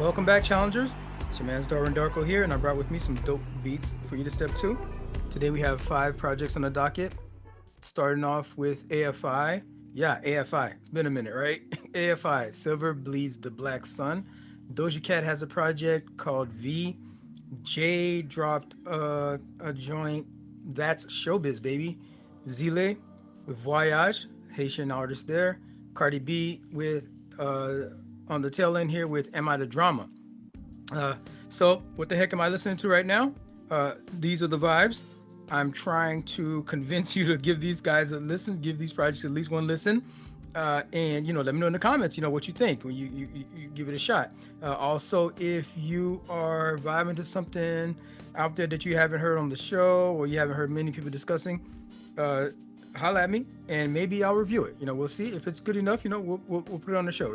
Welcome back, challengers. It's your man's Darwin Darko here, and I brought with me some dope beats for you to step to. Today we have 5 projects on the docket, starting off with AFI. Yeah, AFI. It's been a minute, right? AFI, Silver Bleeds the Black Sun. Doja Cat has a project called V. Jade dropped a joint. That's Showbiz, baby. Zile with Vwayaj, Haitian artist there. Cardi B with on the tail end here with Am I the Drama? Uh, so, what the heck am I listening to right now? These are the vibes. I'm trying to convince you to give these guys a listen, give these projects at least one listen, and let me know in the comments, what you think when you give it a shot. Also, if you are vibing to something out there that you haven't heard on the show or you haven't heard many people discussing, uh, holla at me and maybe I'll review it. We'll see if it's good enough. We'll put it on the show.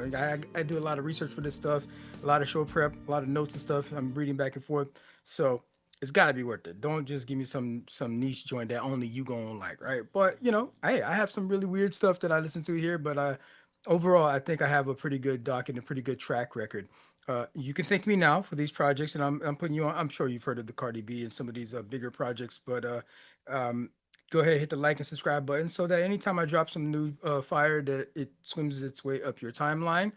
I do a lot of research for this stuff, a lot of show prep, a lot of notes and stuff. I'm reading back and forth, so it's got to be worth it. Don't just give me some niche joint that only you gonna like, right? But hey, I have some really weird stuff that I listen to here, but overall, I think I have a pretty good docket and a pretty good track record. You can thank me now for these projects, and I'm putting you on. I'm sure you've heard of the Cardi B and some of these bigger projects, but um, go ahead, hit the like and subscribe button so that anytime I drop some new fire, that it swims its way up your timeline.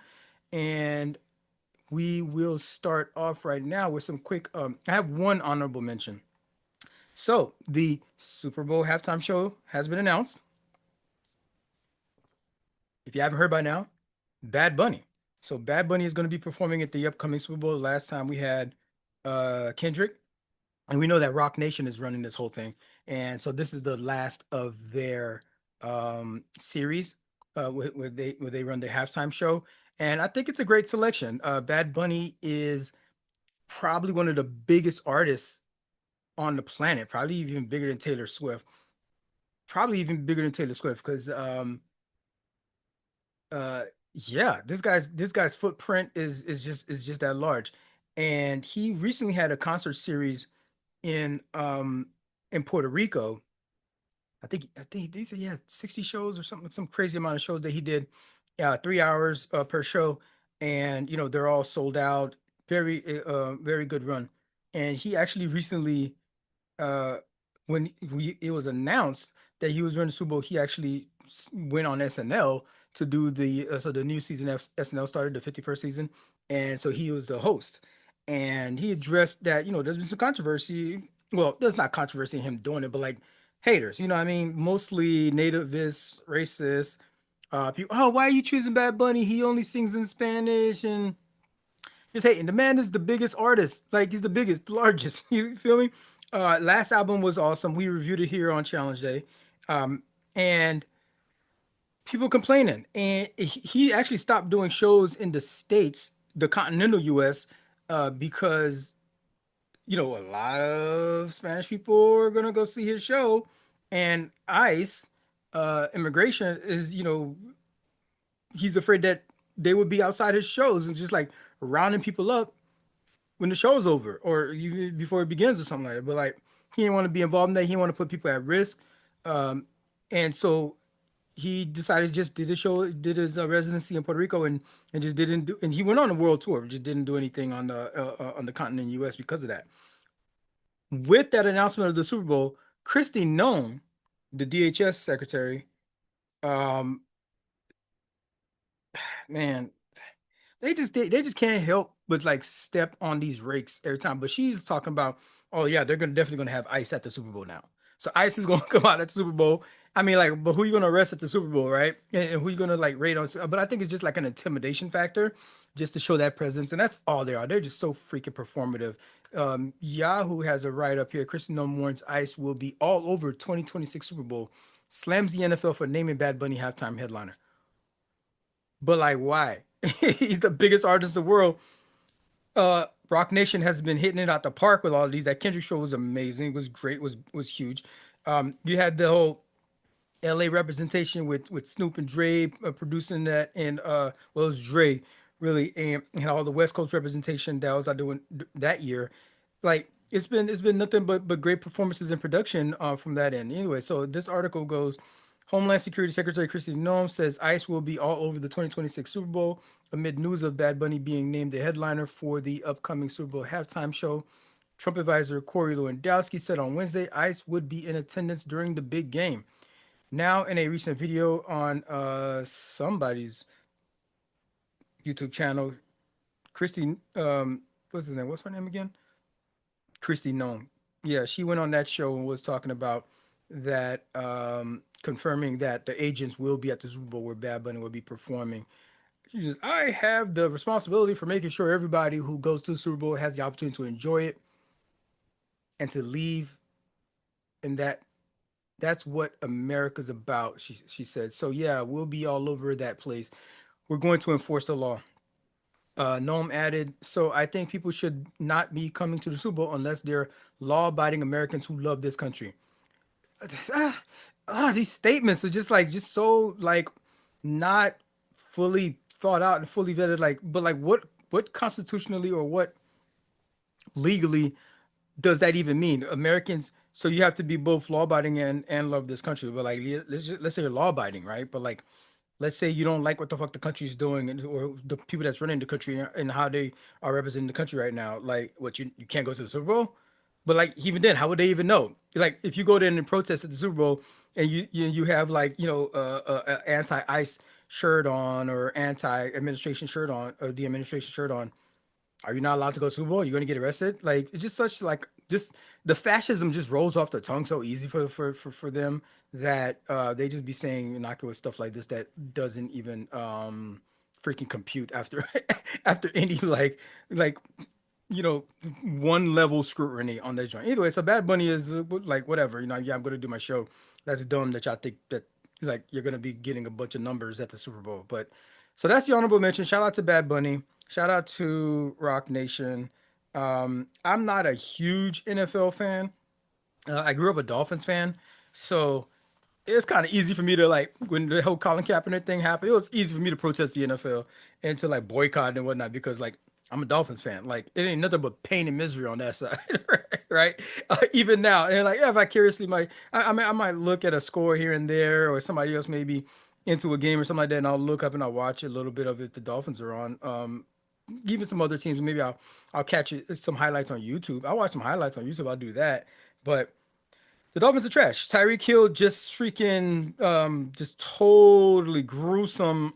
And we will start off right now with some quick. I have one honorable mention. So the Super Bowl halftime show has been announced. If you haven't heard by now, Bad Bunny. So Bad Bunny is going to be performing at the upcoming Super Bowl. Last time we had Kendrick, and we know that Rock Nation is running this whole thing, and so this is the last of their series where they run the halftime show, and I think it's a great selection. Bad Bunny is probably one of the biggest artists on the planet, probably even bigger than Taylor Swift, probably even bigger than Taylor Swift because uh yeah, this guy's footprint is just that large, and he recently had a concert series in um in Puerto Rico. I think they said he had 60 shows or something, some crazy amount of shows that he did, 3 hours per show, and they're all sold out. Very good run. And he actually recently, uh when it was announced that he was running the Super Bowl, he actually went on SNL to do the new season of SNL started, the 51st season, and so he was the host, and he addressed that there's been some controversy. Well, there's not controversy in him doing it, but like haters, what I mean, mostly nativists, racists, people. Oh, why are you choosing Bad Bunny? He only sings in Spanish, and just hating. The man is the biggest artist. Like, he's the biggest, largest. You feel me? Last album was awesome. We reviewed it here on Challenge Day. And people complaining. And he actually stopped doing shows in the States, the continental US, because, a lot of Spanish people are going to go see his show. And ICE, immigration is, he's afraid that they would be outside his shows and just like rounding people up when the show's over or even before it begins or something like that. But like, he didn't want to be involved in that. He didn't want to put people at risk. Um, and so he decided to just did his show, did his residency in Puerto Rico, and just didn't do. And he went on a world tour, just didn't do anything on the continent U.S. because of that. With that announcement of the Super Bowl, Christy Nome, the DHS secretary, um, man, they just can't help but like step on these rakes every time. But she's talking about, oh yeah, they're gonna definitely gonna have ICE at the Super Bowl now. So ICE is gonna come out at the Super Bowl. I mean, like, but who you gonna arrest at the Super Bowl, right? And who you gonna like raid on? But I think it's just like an intimidation factor, just to show that presence, and that's all they are. They're just so freaking performative. Yahoo has a write up here. Kristen Noem warns ICE will be all over 2026 Super Bowl. Slams the NFL for naming Bad Bunny halftime headliner. But like, why? He's the biggest artist in the world. Rock Nation has been hitting it out the park with all of these. That Kendrick show was amazing. Was great. Was huge. You had the whole LA representation with Snoop and Dre producing that, and well, it was Dre really, and all the West Coast representation that was I doing that year. Like, it's been nothing but great performances and production from that end. Anyway, so this article goes, Homeland Security Secretary Kristi Noem says ICE will be all over the 2026 Super Bowl amid news of Bad Bunny being named the headliner for the upcoming Super Bowl halftime show. Trump advisor Corey Lewandowski said on Wednesday ICE would be in attendance during the big game. Now, in a recent video on somebody's YouTube channel, Christy, what's his name? What's her name again? Christy Nome. Yeah, she went on that show and was talking about that, confirming that the agents will be at the Super Bowl where Bad Bunny will be performing. She says, I have the responsibility for making sure everybody who goes to the Super Bowl has the opportunity to enjoy it and to leave. And that's what America's about, she said. So yeah, we'll be all over that place. We're going to enforce the law. Noam added, so I think people should not be coming to the Super Bowl unless they're law-abiding Americans who love this country. These statements are just so like not fully thought out and fully vetted. Like, but like what constitutionally or what legally does that even mean? Americans, so you have to be both law-abiding and love this country. But like, let's say you're law-abiding, right? But like, let's say you don't like what the fuck the country's doing or the people that's running the country and how they are representing the country right now. Like, what you can't go to the Super Bowl, but like even then, how would they even know? Like, if you go there and protest at the Super Bowl and you have like anti-ICE shirt on or anti-administration shirt on or the administration shirt on, are you not allowed to go to Super Bowl? You're going to get arrested. Like, it's just such like just the fascism just rolls off the tongue so easy for them that they just be saying innocuous stuff like this that doesn't even freaking compute after after any like you know, one level scrutiny on that joint. Either way, so Bad Bunny is like whatever, yeah, I'm gonna do my show. That's dumb that y'all think that like you're gonna be getting a bunch of numbers at the Super Bowl. But so that's the honorable mention. Shout out to Bad Bunny. Shout out to Rock Nation. I'm not a huge NFL fan. I grew up a Dolphins fan, so it's kind of easy for me to like when the whole Colin Kaepernick thing happened. It was easy for me to protest the NFL and to like boycott and whatnot because like I'm a Dolphins fan. Like it ain't nothing but pain and misery on that side, right? Even now, and like yeah, vicariously, mean, I might look at a score here and there, or somebody else maybe into a game or something like that, and I'll look up and I'll watch a little bit of it. The Dolphins are on. Even some other teams, maybe I'll catch some highlights on YouTube. I'll watch some highlights on YouTube. I'll do that, but the Dolphins are trash. Tyreek Hill just freaking just totally gruesome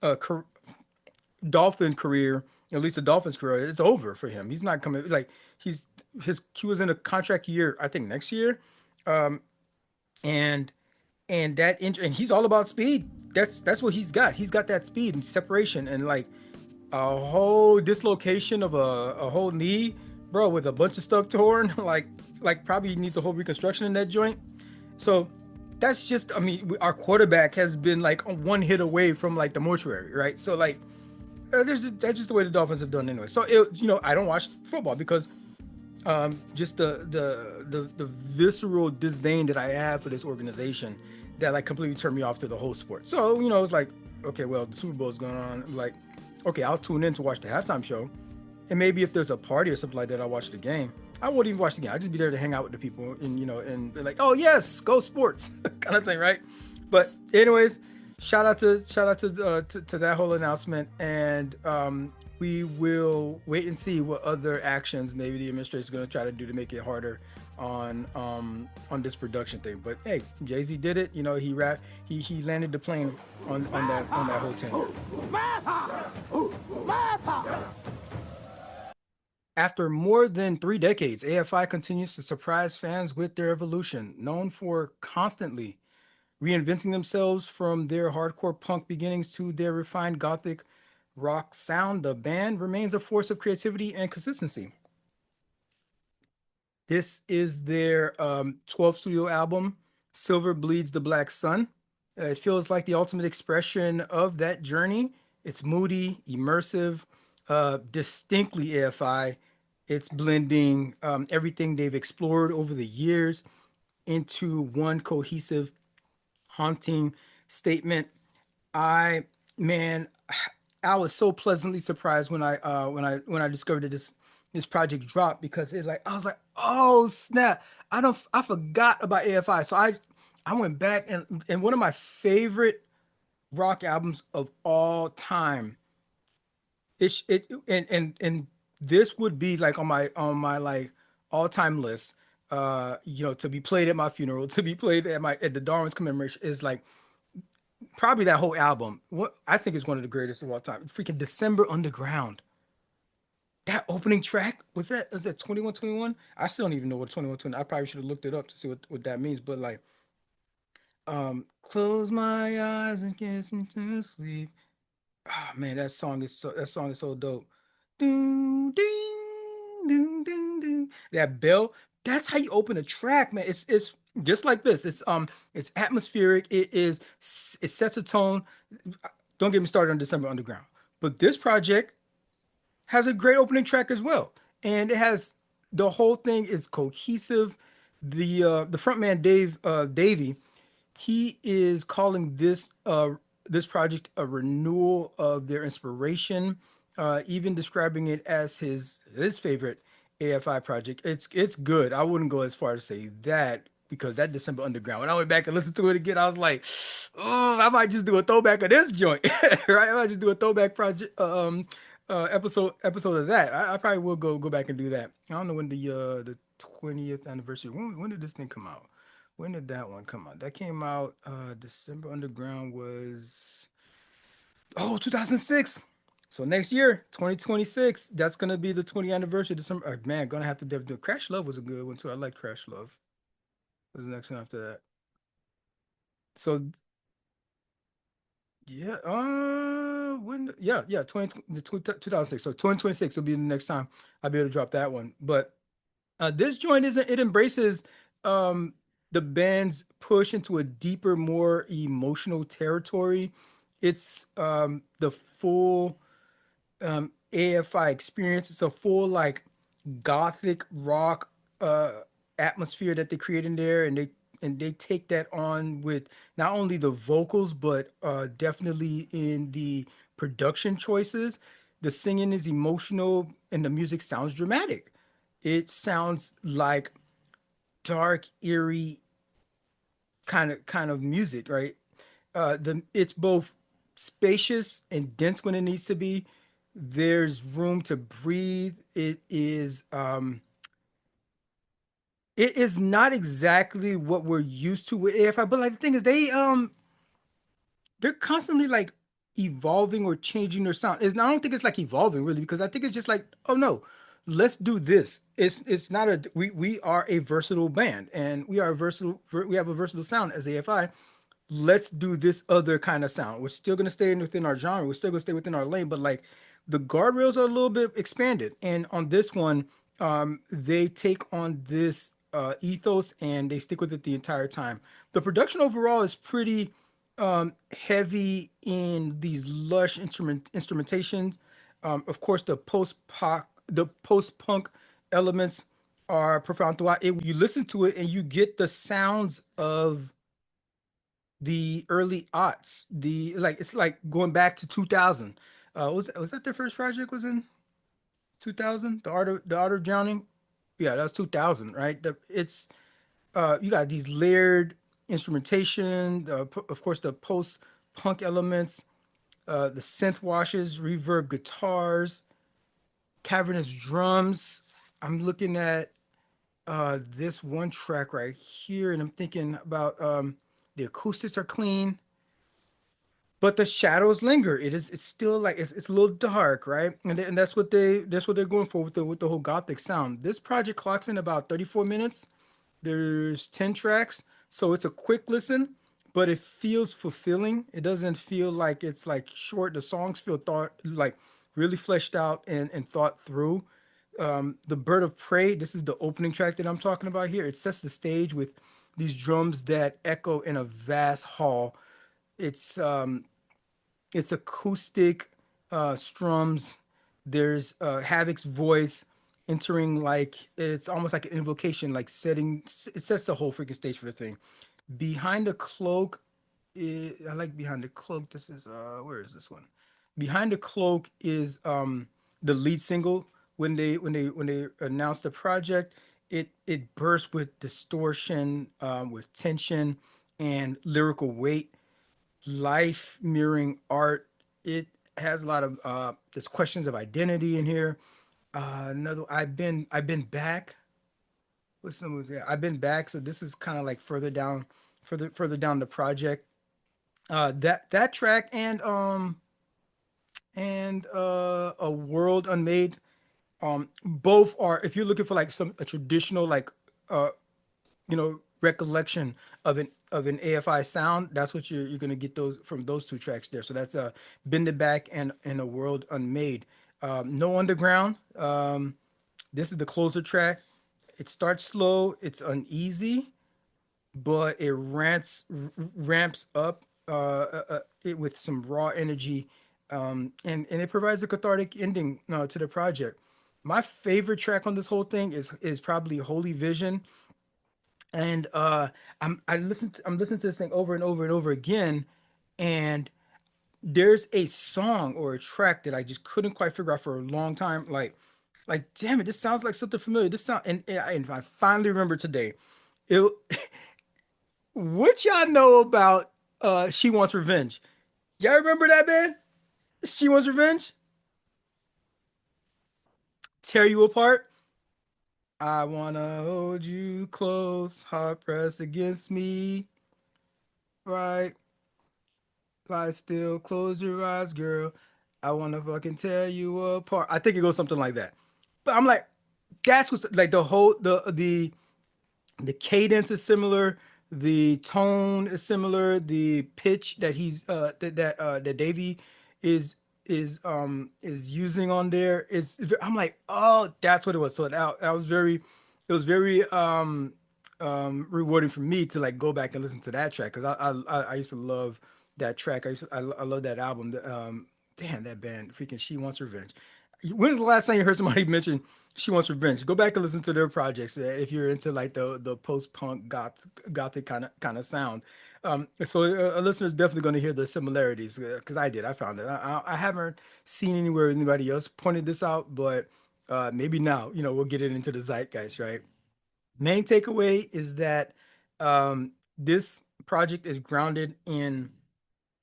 uh car- Dolphin career. At least the Dolphins career, it's over for him. He's not coming. Like he was in a contract year, I think next year, um, and and he's all about speed. That's what he's got. He's got that speed and separation and like a whole dislocation of a whole knee, bro, with a bunch of stuff torn. Like probably needs a whole reconstruction in that joint. So that's just, I mean, our quarterback has been like one hit away from like the mortuary, right? So like, that's just the way the Dolphins have done anyway. So I don't watch football because just the visceral disdain that I have for this organization that like completely turned me off to the whole sport. So it's like, okay, well, the Super Bowl is going on. Like, okay, I'll tune in to watch the halftime show, and maybe if there's a party or something like that, I'll watch the game. I won't even watch the game. I'll just be there to hang out with the people and and be like, oh yes, go sports, kind of thing, right? But anyways, shout out to that whole announcement, and we will wait and see what other actions maybe the administration is going to try to do to make it harder on this production thing. But hey, Jay-Z did it. He landed the plane on that whole thing. After more than 3 decades, AFI continues to surprise fans with their evolution. Known for constantly reinventing themselves from their hardcore punk beginnings to their refined gothic rock sound, the band remains a force of creativity and consistency. This is their 12th studio album, Silver Bleeds the Black Sun. It feels like the ultimate expression of that journey. It's moody, immersive, distinctly AFI. It's blending everything they've explored over the years into one cohesive, haunting statement. I man, I was so pleasantly surprised when I discovered that this project dropped because I was like, oh snap, I forgot about AFI. So I I went back and one of my favorite rock albums of all time. And this would be like on my like all time list. To be played at my funeral, to be played at my at the Darwin's commemoration is like probably that whole album. What I think is one of the greatest of all time. Freaking December Underground. That opening track was that 2121? I still don't even know what 2120. I probably should have looked it up to see what that means. But like, close my eyes and kiss me to sleep. Oh man, that song is so dope. Ding ding ding ding ding. That bell. That's how you open a track, man. It's just like this. It's atmospheric. It sets a tone. Don't get me started on December Underground. But this project has a great opening track as well, and it has the whole thing is cohesive. The frontman Davey, he is calling this project a renewal of their inspiration, even describing it as his favorite AFI project. It's good. I wouldn't go as far as say that because that December Underground. When I went back and listened to it again, I was like, oh, I might just do a throwback of this joint, right? I might just do a throwback project. Episode of that. I probably will go back and do that. I don't know when the 20th anniversary. When did this thing come out? When did that one come out? That came out December Underground was 2006. So next year, 2026, that's gonna be the 20th anniversary. December. Man, gonna have to do Crash Love was a good one too. I like Crash Love. Was the next one after that. So yeah, yeah, 2006. So 2026 will be the next time I'll be able to drop that one. But this joint isn't it embraces um the band's push into a deeper, more emotional territory. It's the full AFI experience. It's a full like gothic rock atmosphere that they create in there, and they take that on with not only the vocals but definitely in the production choices. The singing is emotional and the music sounds dramatic. It sounds like dark, eerie kind of music, right? The It's both spacious and dense when it needs to be. There's room to breathe. It is not exactly what we're used to with AFI, but like the thing is they're constantly like evolving or changing their sound. I don't think it's like evolving really because I think it's just like, oh no, let's do this. It's not a we are a versatile band and we have a versatile sound as AFI. Let's do this other kind of sound. We're still gonna stay within our genre. We're still gonna stay within our lane, but like the guardrails are a little bit expanded. And on this one, they take on this ethos and they stick with it the entire time. The production overall is pretty heavy in these lush instrumentations. Of course, the post punk elements are profound throughout. You listen to it and you get the sounds of the early aughts. The like it's like going back to 2000. Was that their first project was in 2000? The Art of Drowning. Yeah, that was 2000, right? You got these layered instrumentation, of course the post punk elements, the synth washes, reverb guitars, cavernous drums. I'm looking at this one track right here, and I'm thinking about the acoustics are clean, but the shadows linger. It's still like it's a little dark, right? And that's what they're going for with the whole gothic sound. This project clocks in about 34 minutes. There's 10 tracks, so it's a quick listen, but it feels fulfilling. It doesn't feel like it's like short. The songs feel thought like really fleshed out and thought through. The Bird of Prey, this is the opening track that I'm talking about here. It sets the stage with these drums that echo in a vast hall. It's it's acoustic strums. There's Havoc's voice entering like it's almost like an invocation, like setting it sets the whole freaking stage for the thing. Behind the Cloak, I like Behind the Cloak. This is where is this one? Behind the Cloak is the lead single. When they announced the project, it burst with distortion, with tension. and lyrical weight, life mirroring art. It has a lot of there's questions of identity in here. Another, I've been back. What's the movie? I've been back. So this is kind of like further down the project. That track and a world unmade. Both are, if you're looking for like some a traditional like uh recollection of an AFI sound, that's what you're gonna get those from those two tracks there. So that's Bend It Back and a World Unmade. No Underground. This is the closer track. It starts slow, it's uneasy, but it ramps up it with some raw energy, and it provides a cathartic ending to the project. My favorite track on this whole thing is probably Holy Vision, and I'm listening to this thing over and over and over again, and there's a song or a track that I just couldn't quite figure out for a long time. Like damn it, this sounds like something familiar. This sound and I finally remember today. It what y'all know about She Wants Revenge? Y'all remember that band? She Wants Revenge? Tear You Apart? I wanna hold you close, heart pressed against me, right? Lie still, close your eyes, girl. I wanna fucking tear you apart. I think it goes something like that. But I'm like, that's what's like the cadence is similar, the tone is similar, the pitch that that Davey is is using on there is, I'm like, oh, that's what it was. So that was very, it was very rewarding for me to like go back and listen to that track, because I used to love that track. I love that album. Damn, that band, freaking She Wants Revenge. When was the last time you heard somebody mention She Wants Revenge? Go back and listen to their projects if you're into like the post punk gothic kind of sound. So a listener is definitely going to hear the similarities, because I did. I found it. I haven't seen anywhere anybody else pointed this out, but maybe now we'll get it into the zeitgeist, right? Main takeaway is that this project is grounded in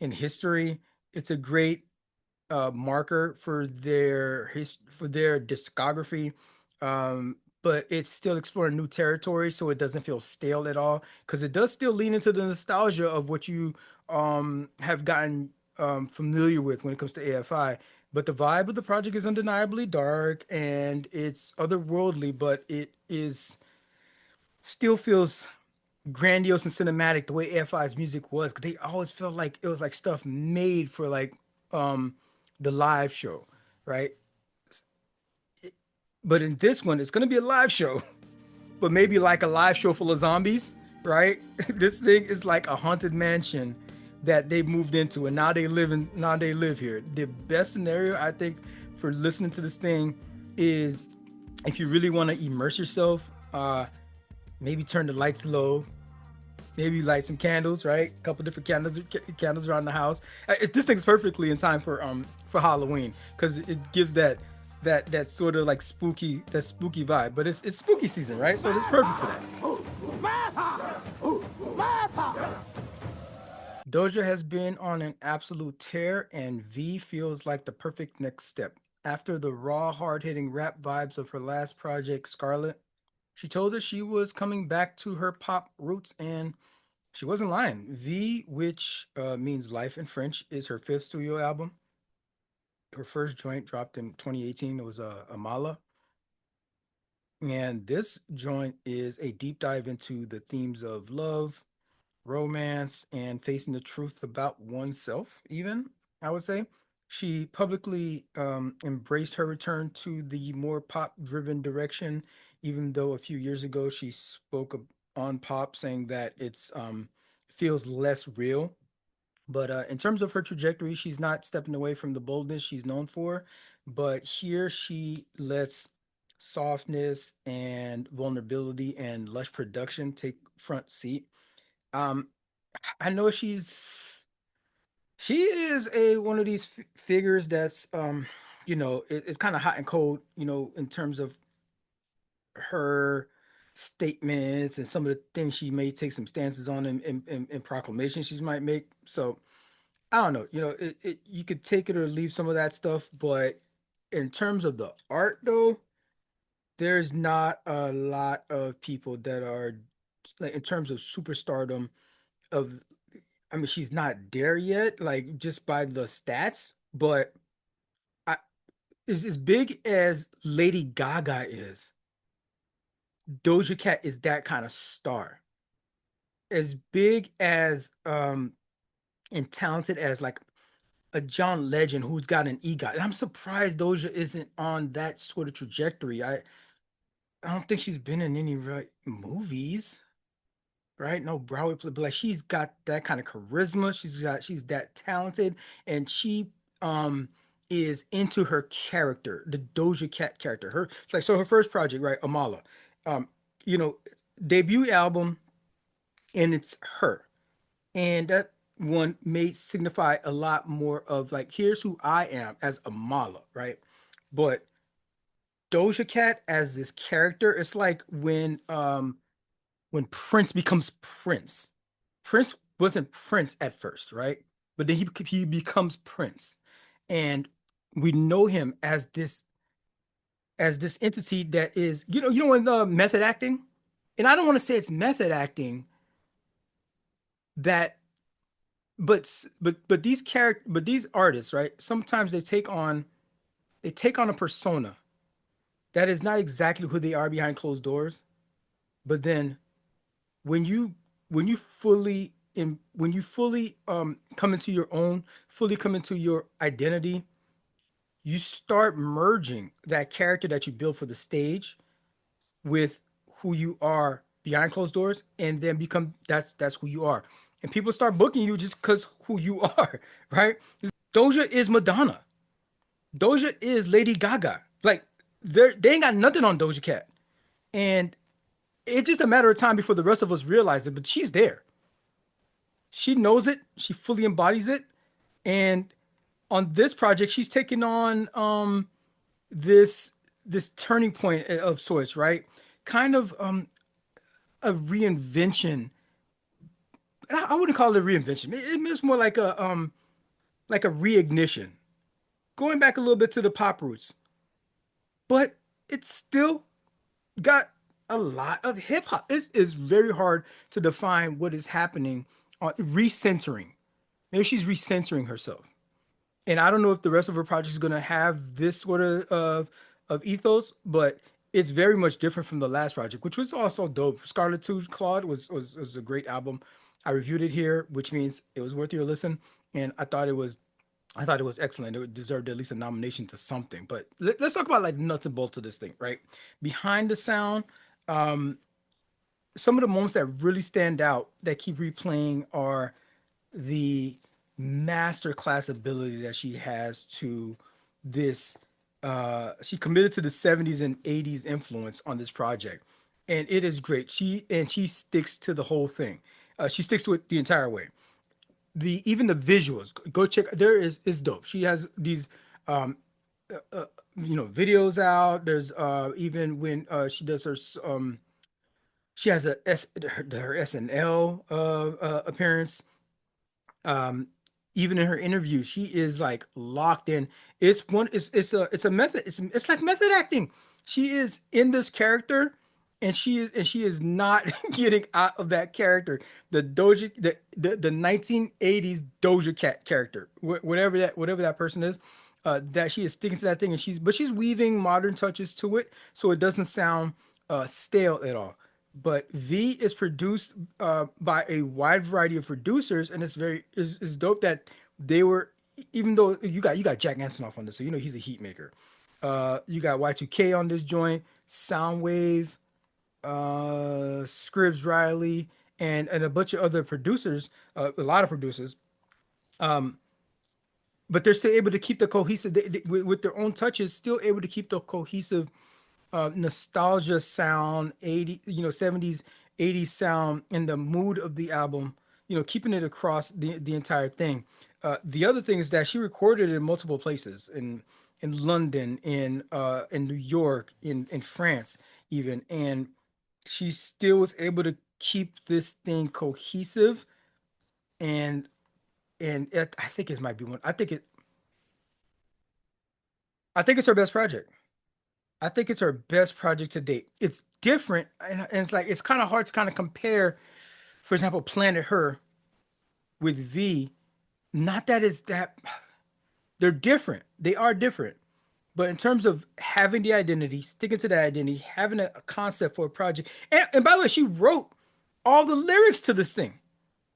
history. It's a great marker for for their discography, but it's still exploring new territory, so it doesn't feel stale at all. Because it does still lean into the nostalgia of what you have gotten familiar with when it comes to AFI. But the vibe of the project is undeniably dark and it's otherworldly, but it is still feels grandiose and cinematic the way AFI's music was, because they always felt like it was like stuff made for like um the live show, right? But in this one, it's gonna be a live show, but maybe like a live show full of zombies, right? This thing is like a haunted mansion that they moved into, and now they live here. The best scenario I think for listening to this thing is, if you really want to immerse yourself, maybe turn the lights low. Maybe light some candles, right? A couple different candles around the house. This thing's perfectly in time for Halloween, because it gives that sort of like spooky vibe. But it's spooky season, right? So it's perfect for that. Doja has been on an absolute tear, and V feels like the perfect next step. After the raw, hard hitting rap vibes of her last project, Scarlet, she told us she was coming back to her pop roots, and she wasn't lying. V, which means life in French, is her fifth studio album. Her first joint dropped in 2018. It was Amala. And this joint is a deep dive into the themes of love, romance, and facing the truth about oneself, even, I would say. She publicly embraced her return to the more pop driven direction, even though a few years ago she spoke on pop, saying that it's feels less real. But in terms of her trajectory, she's not stepping away from the boldness she's known for. But here she lets softness and vulnerability and lush production take front seat. Um, I know she is a one of these figures that's it's kind of hot and cold, in terms of her. statements and some of the things she may take some stances on in proclamations she might make. So I don't know, you could take it or leave some of that stuff, but in terms of the art though, there's not a lot of people that are like in terms of superstardom of I mean she's not there yet, like just by the stats, but I is as big as Lady Gaga is, Doja Cat is that kind of star. As big as and talented as like a John Legend who's got an EGOT. And I'm surprised Doja isn't on that sort of trajectory. I don't think she's been in any right movies, right? No Broadway play, but like she's got that kind of charisma. She's that talented, and she is into her character, the Doja Cat character. Her like so her first project, right? Amala, um, you know, debut album, and it's her, and that one may signify a lot more of like here's who I am as Amala, right? But Doja Cat as this character, it's like when Prince becomes Prince. Prince wasn't Prince at first, right? But then he becomes Prince, and we know him as this entity that is in the method acting, and I don't want to say it's method acting that, but these artists, right? Sometimes they take on a persona that is not exactly who they are behind closed doors, but then when you when you fully come into your own, fully come into your identity, you start merging that character that you built for the stage with who you are behind closed doors, and then become that's who you are. And people start booking you just because who you are, right? Doja is Madonna. Doja is Lady Gaga. Like they ain't got nothing on Doja Cat. And it's just a matter of time before the rest of us realize it, but she's there. She knows it. She fully embodies it. And on this project, she's taking on this this turning point of sorts, right? Kind of a reinvention. I wouldn't call it a reinvention. It's more like a reignition. Going back a little bit to the pop roots, but it's still got a lot of hip hop. It's very hard to define what is happening on recentering. Maybe she's recentering herself. And I don't know if the rest of her project is going to have this sort of ethos, but it's very much different from the last project, which was also dope. Scarlet Two Claude was a great album. I reviewed it here, which means it was worth your listen, and I thought it was excellent. It deserved at least a nomination to something. But let's talk about like nuts and bolts of this thing, right? Behind the sound, um, some of the moments that really stand out that keep replaying are the masterclass ability that she has to this she committed to the 70s and 80s influence on this project, and it is great. She sticks to the whole thing. She sticks to it the entire way. The even the visuals, go check, there is dope. She has these um videos out. There's even when she does her she has her SNL appearance. um Even in her interview she is like locked in. It's a method. It's like method acting. She is in this character, and she is not getting out of that character. The 1980s Doja Cat character, whatever that person is, that she is sticking to that thing, and she's weaving modern touches to it so it doesn't sound stale at all. But V is produced by a wide variety of producers, and it's dope that they were, even though you got Jack Antonoff on this, so he's a heat maker. You got Y2K on this joint, Soundwave, Scribs Riley, and a bunch of other producers, a lot of producers. Um, but they're still able to keep the cohesive with their own touches, still able to keep the cohesive nostalgia sound, 80, 70s, 80s sound, and the mood of the album, keeping it across the entire thing. The other thing is that she recorded in multiple places, in London, in New York, in France even. And she still was able to keep this thing cohesive, and I think it might be one. I think it's her best project. I think it's her best project to date. It's different, and it's like it's kind of hard to kind of compare. For example, Planet Her with V. Not that it's that they're different. They are different. But in terms of having the identity, sticking to that identity, having a concept for a project, and by the way, she wrote all the lyrics to this thing.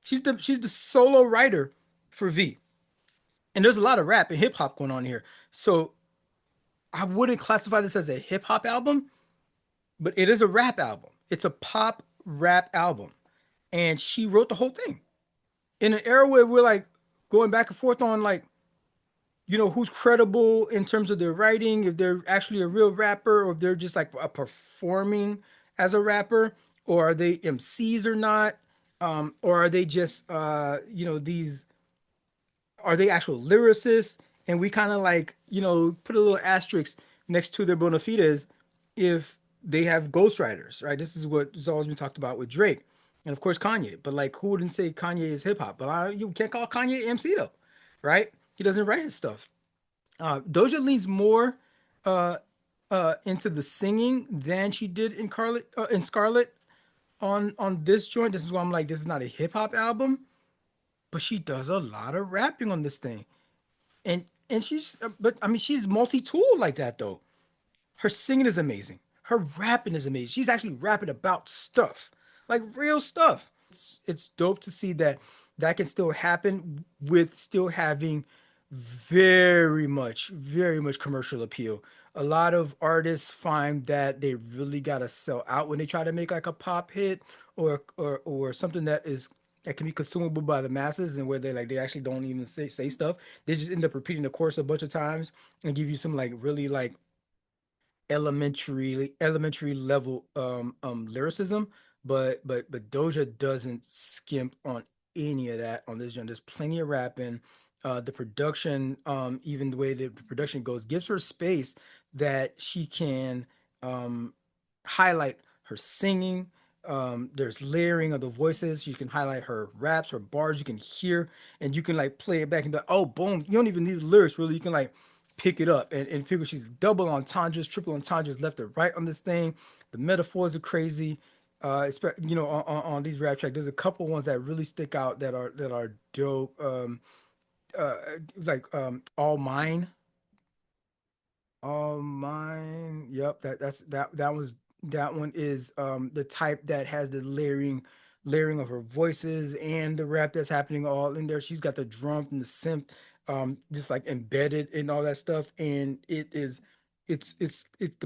She's the solo writer for V. And there's a lot of rap and hip hop going on here. So I wouldn't classify this as a hip hop album, but it is a rap album. It's a pop rap album. And she wrote the whole thing in an era where we're like going back and forth on like, who's credible in terms of their writing, if they're actually a real rapper or if they're just like a performing as a rapper, or are they MCs or not? Or are they just these are they actual lyricists? And we kind of like, put a little asterisk next to their bona fides if they have ghostwriters, right? This is what has always been talked about with Drake and of course Kanye. But like, who wouldn't say Kanye is hip hop? But you can't call Kanye MC though, right? He doesn't write his stuff. Doja leans more uh, into the singing than she did in Scarlet on this joint. This is why I'm like, this is not a hip hop album, but she does a lot of rapping on this thing. And but I mean, she's multi-tool like that though. Her singing is amazing. Her rapping is amazing. She's actually rapping about stuff, like real stuff. It's dope to see that that can still happen with still having very much commercial appeal. A lot of artists find that they really gotta sell out when they try to make like a pop hit or something that can be consumable by the masses and where they actually don't even say stuff. They just end up repeating the course a bunch of times and give you some like really like elementary level lyricism, but Doja doesn't skimp on any of that on this joint. There's plenty of rapping. The production, even the way the production goes, gives her space that she can um highlight her singing. There's layering of the voices. You can highlight her raps, her bars. You can hear, and you can like play it back and be like, oh, boom. You don't even need the lyrics really. You can like pick it up and figure she's double entendres, triple entendres, left or right on this thing. The metaphors are crazy. On these rap tracks, there's a couple ones that really stick out that are dope. Uh, All Mine. All Mine. Yep, that one is the type that has the layering of her voices and the rap that's happening all in there. She's got the drum and the synth just like embedded in all that stuff. And the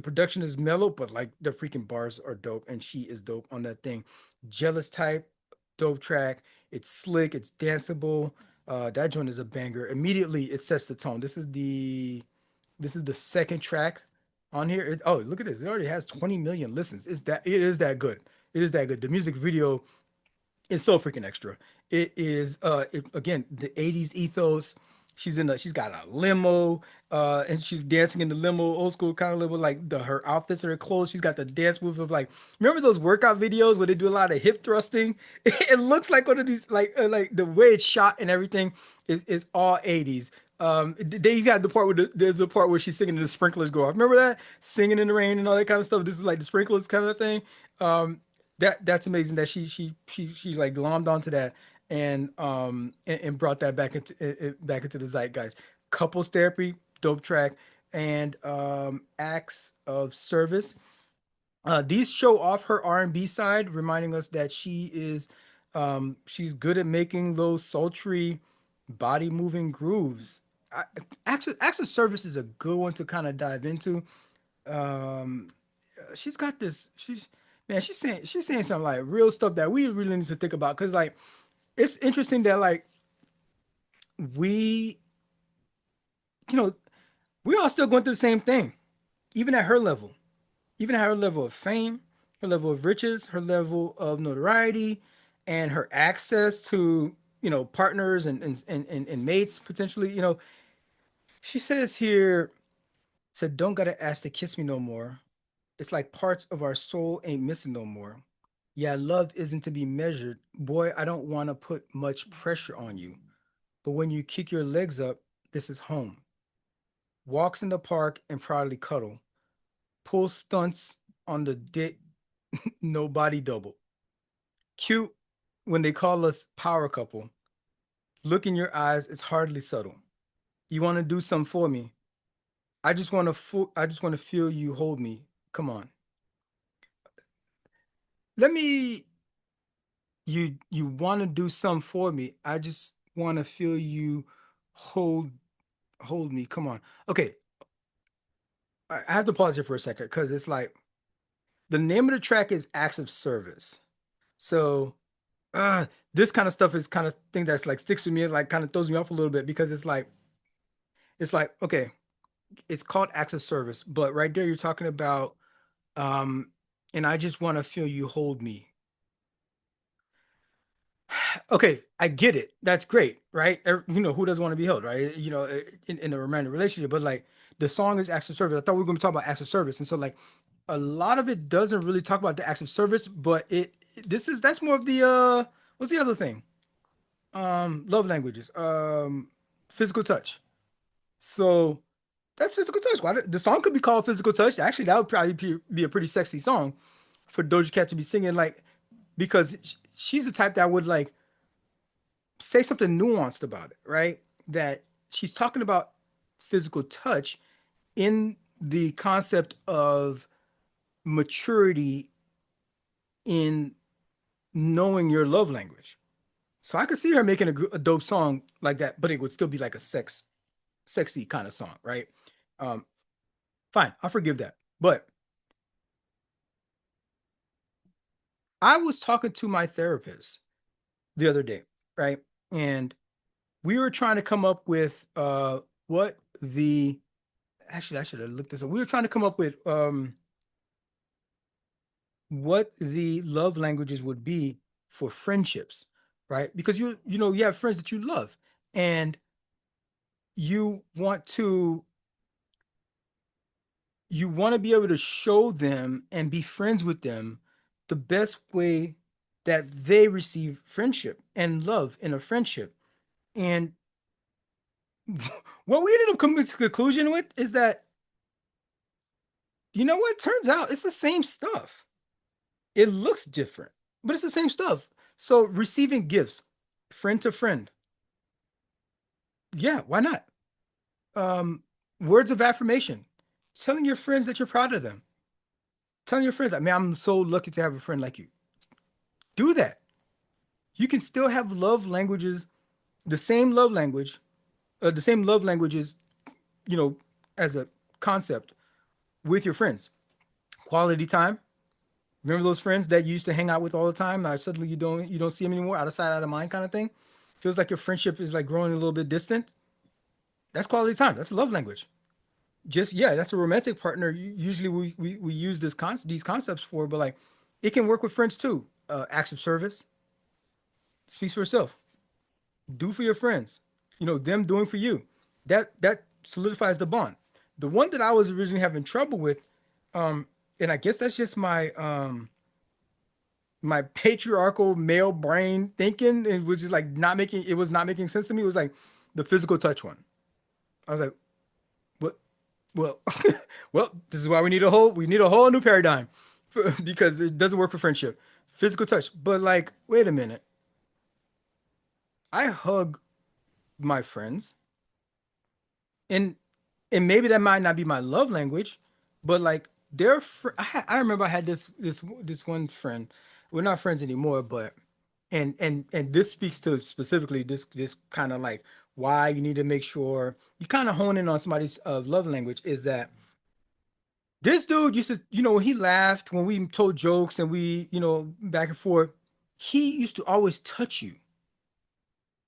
production is mellow, but like the freaking bars are dope and she is dope on that thing. Jealous Type, dope track. It's slick, it's danceable. That joint is a banger. Immediately it sets the tone. This is the second track on here. Oh, look at this. It already has 20 million listens. It is that good. It is that good. The music video is so freaking extra. It is again the 80s ethos. She's got a limo, and she's dancing in the limo, old school kind of limo, like her outfits and her clothes. She's got the dance move of like, remember those workout videos where they do a lot of hip thrusting? It looks like one of these like the way it's shot and everything is all 80s. They even had the part where there's a part where she's singing and the sprinklers go off. Remember that? Singing in the rain and all that kind of stuff. This is like the sprinklers kind of thing. That's amazing that she like glommed onto that and brought that back into the zeitgeist. Couples Therapy, dope track, and Acts of Service. These show off her R&B side, reminding us that she's good at making those sultry, body moving grooves. I, Acts of Service is a good one to kind of dive into. Um, she's got this. She's saying some like real stuff that we really need to think about because like it's interesting that like we you know we all still going through the same thing, even at her level. Even at her level of fame, her level of riches, her level of notoriety, and her access to partners and mates potentially. She says here, said, "Don't gotta ask to kiss me no more. It's like parts of our soul ain't missing no more. Yeah, love isn't to be measured. Boy, I don't want to put much pressure on you. But when you kick your legs up, this is home. Walks in the park and proudly cuddle. Pull stunts on the dick, no body double. Cute when they call us power couple. Look in your eyes, it's hardly subtle. You want to do something for me. I just want to feel you hold me. Come on. Let me you want to do something for me. I just want to feel you hold hold me. Come on. Okay, I have to pause here for a second because it's like the name of the track is Acts of Service. So this kind of stuff is kind of thing that's like sticks with me, like kind of throws me off a little bit because it's like okay, it's called Acts of Service, but right there you're talking about um and I just want to feel you hold me. Okay, I get it. That's great, right? You know, who doesn't want to be held, right? You know, in a romantic relationship, but like the song is acts of service. I thought we were going to talk about acts of service, and so like a lot of it doesn't really talk about the acts of service, but this is that's more of the what's the other thing? Love languages, physical touch. So that's physical touch. The song could be called physical touch. Actually, that would probably be a pretty sexy song for Doja Cat to be singing, like because she's the type that would like say something nuanced about it, right? That she's talking about physical touch in the concept of maturity in knowing your love language. So I could see her making a dope song like that, but it would still be like a sexy kind of song, right? Um, Fine, I'll forgive that. But I was talking to my therapist the other day, right? And we were trying to come up with what the actually I should have looked this up. We were trying to come up with what the love languages would be for friendships, right? Because you know you have friends that you love and you want to you want to be able to show them and be friends with them the best way that they receive friendship and love in a friendship. And what we ended up coming to a conclusion with is that you know what turns out it's the same stuff. It looks different, but it's the same stuff. So receiving gifts, friend to friend, yeah, why not? Um, Words of affirmation, telling your friends that you're proud of them, telling your friends that, man, I'm so lucky to have a friend like you. Do that. You can still have love languages, the same love language, the same love languages, you know, as a concept with your friends. Quality time. Remember those friends that you used to hang out with all the time? Now suddenly you don't see them anymore, out of sight, out of mind, kind of thing. Feels like your friendship is like growing a little bit distant. That's quality time. That's a love language. Just yeah, that's a romantic partner. Usually we use these concepts for, but like it can work with friends too. Acts of service speaks for itself. Do for your friends. You know them doing for you. That solidifies the bond. The one that I was originally having trouble with, um, and I guess that's just my patriarchal male brain thinking. It was just like not making sense to me. It was like the physical touch one. I was like, what? Well, well, this is why we need a whole new paradigm because it doesn't work for friendship. Physical touch, but like, wait a minute. I hug my friends, and maybe that might not be my love language, but like I remember I had this one friend. We're not friends anymore, but and this speaks to specifically this kind of like why you need to make sure you kind of hone in on somebody's love language is that this dude used to, you know, when he laughed, when we told jokes and we, you know, back and forth, he used to always touch you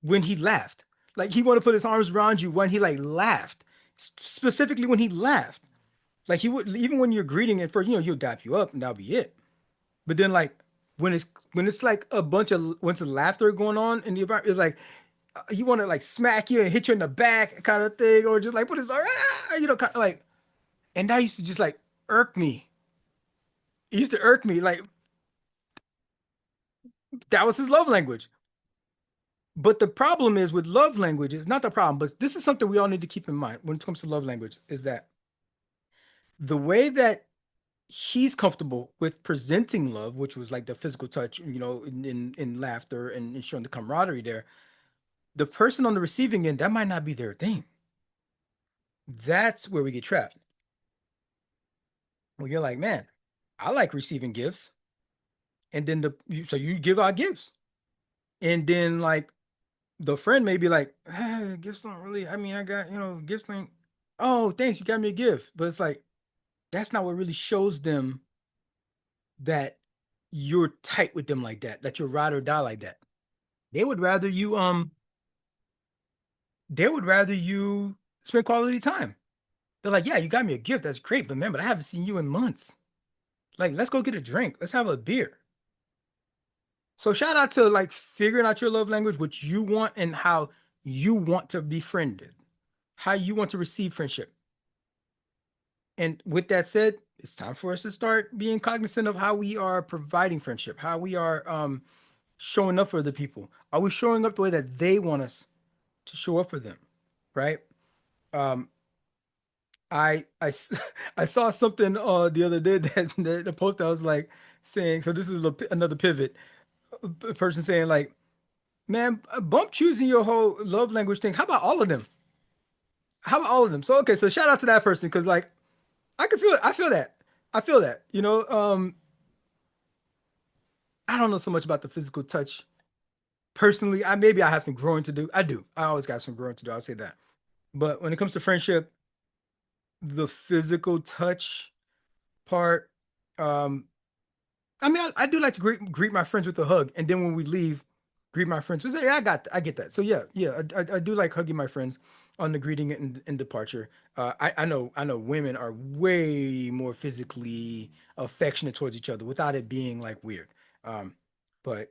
when he laughed. Like he wanted to put his arms around you when he like laughed. Specifically when he laughed. Like he would even when you're greeting at first, you know, he'll dap you up and that'll be it. But then like when it's like a bunch of laughter going on in the environment, it's like he want to like smack you and hit you in the back kind of thing, or just like put his arm, you know, kind of like, and that used to just like irk me It used to irk me. Like that was his love language. But the problem is with love languages, not the problem, but this is something we all need to keep in mind when it comes to love language, is that the way that he's comfortable with presenting love, which was like the physical touch, in laughter and showing the camaraderie there, the person on the receiving end, that might not be their thing. That's where we get trapped. Well, you're like, man, I like receiving gifts. And then so you give out gifts. And then like the friend may be like, gifts don't really, I mean, I got, gifts ain't, oh, thanks, you got me a gift. But it's like, that's not what really shows them that you're tight with them like that, that you're ride or die like that. They would rather you, they would rather you spend quality time. They're like, yeah, you got me a gift. That's great. But man, but I haven't seen you in months. Like, let's go get a drink. Let's have a beer. So shout out to like figuring out your love language, what you want and how you want to be friended, how you want to receive friendship. And with that said, it's time for us to start being cognizant of how we are providing friendship, how we are showing up for the people. Are we showing up the way that they want us to show up for them? Right? Um, I saw something the other day that the post that was like saying, so this is another pivot. A person saying like, man, bump choosing your whole love language thing. How about all of them? How about all of them? So okay, so shout out to that person because like I can feel it. I feel that. I feel that. I don't know so much about the physical touch personally. I have some growing to do. I do. I always got some growing to do. I'll say that. But when it comes to friendship, the physical touch part, um, I mean, I do like to greet my friends with a hug, and then when we leave, greet my friends. So yeah, I get that. So yeah, yeah, I do like hugging my friends on the greeting and departure. I know women are way more physically affectionate towards each other without it being like weird. Um, but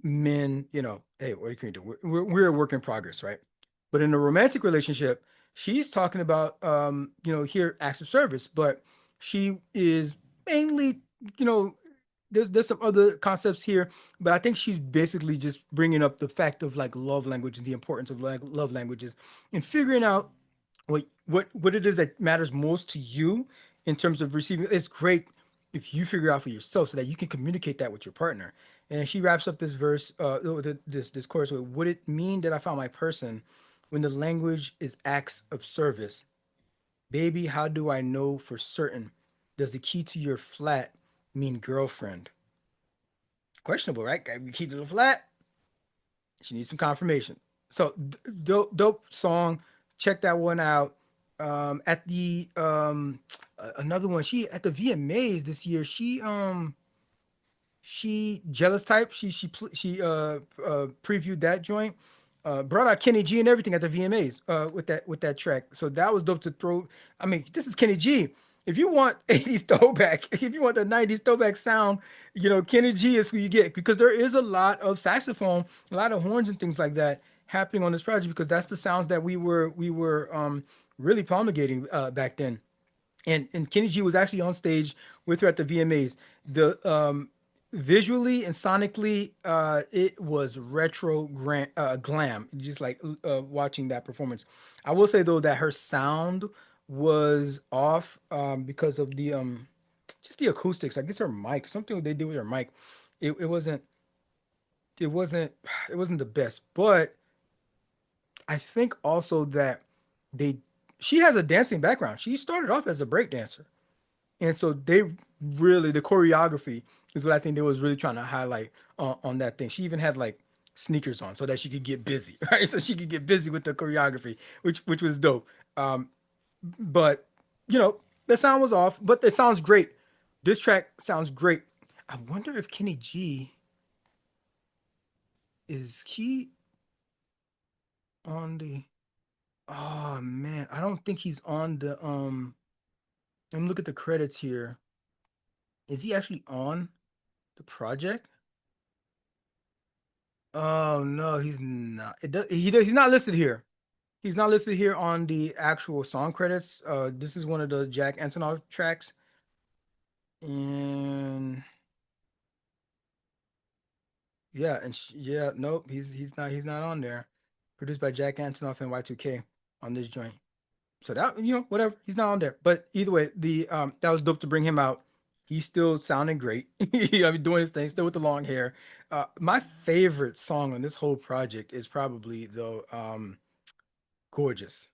men, hey, what can you do? We're a work in progress, right? But in a romantic relationship, she's talking about here acts of service, but she is mainly you know there's some other concepts here, but I think she's basically just bringing up the fact of like love language and the importance of like love languages and figuring out what it is that matters most to you in terms of receiving. It's great if you figure out for yourself so that you can communicate that with your partner. And she wraps up this verse, this chorus with, "Would it mean that I found my person when the language is acts of service? Baby, how do I know for certain? Does the key to your flat mean girlfriend?" Questionable, right? Got to keep it flat. She needs some confirmation. So dope song. Check that one out. At the another one. She at the VMAs this year. She jealous type. She previewed that joint. Brought out Kenny G and everything at the VMAs with that track. So that was dope to throw. I mean, this is Kenny G. If you want 80s throwback, if you want the 90s throwback sound, Kenny G is who you get because there is a lot of saxophone, a lot of horns and things like that happening on this project because that's the sounds that we were really promulgating back then. And Kenny G was actually on stage with her at the VMAs. The visually and sonically, it was retro glam. Just like watching that performance. I will say though that her sound was off because of the just the acoustics. I guess her mic, something they did with her mic. It wasn't it wasn't it wasn't the best, but I think also that they she has a dancing background. She started off as a break dancer. And so they really the choreography is what I think they was really trying to highlight on that thing. She even had like sneakers on so that she could get busy, right? So she could get busy with the choreography, which was dope. But the sound was off, but it sounds great. This track sounds great. I wonder if Kenny G is he on the. Oh man, I don't think he's on the. Let me look at the credits here. Is he actually on the project? Oh no, he's not. He's not listed here. He's not listed here on the actual song credits. This is one of the Jack Antonoff tracks. And yeah, and yeah, nope, he's not on there. Produced by Jack Antonoff and Y2K on this joint. So that whatever, he's not on there. But either way, the that was dope to bring him out. He's still sounding great. I mean, doing his thing, still with the long hair. My favorite song on this whole project is probably though "Gorgeous."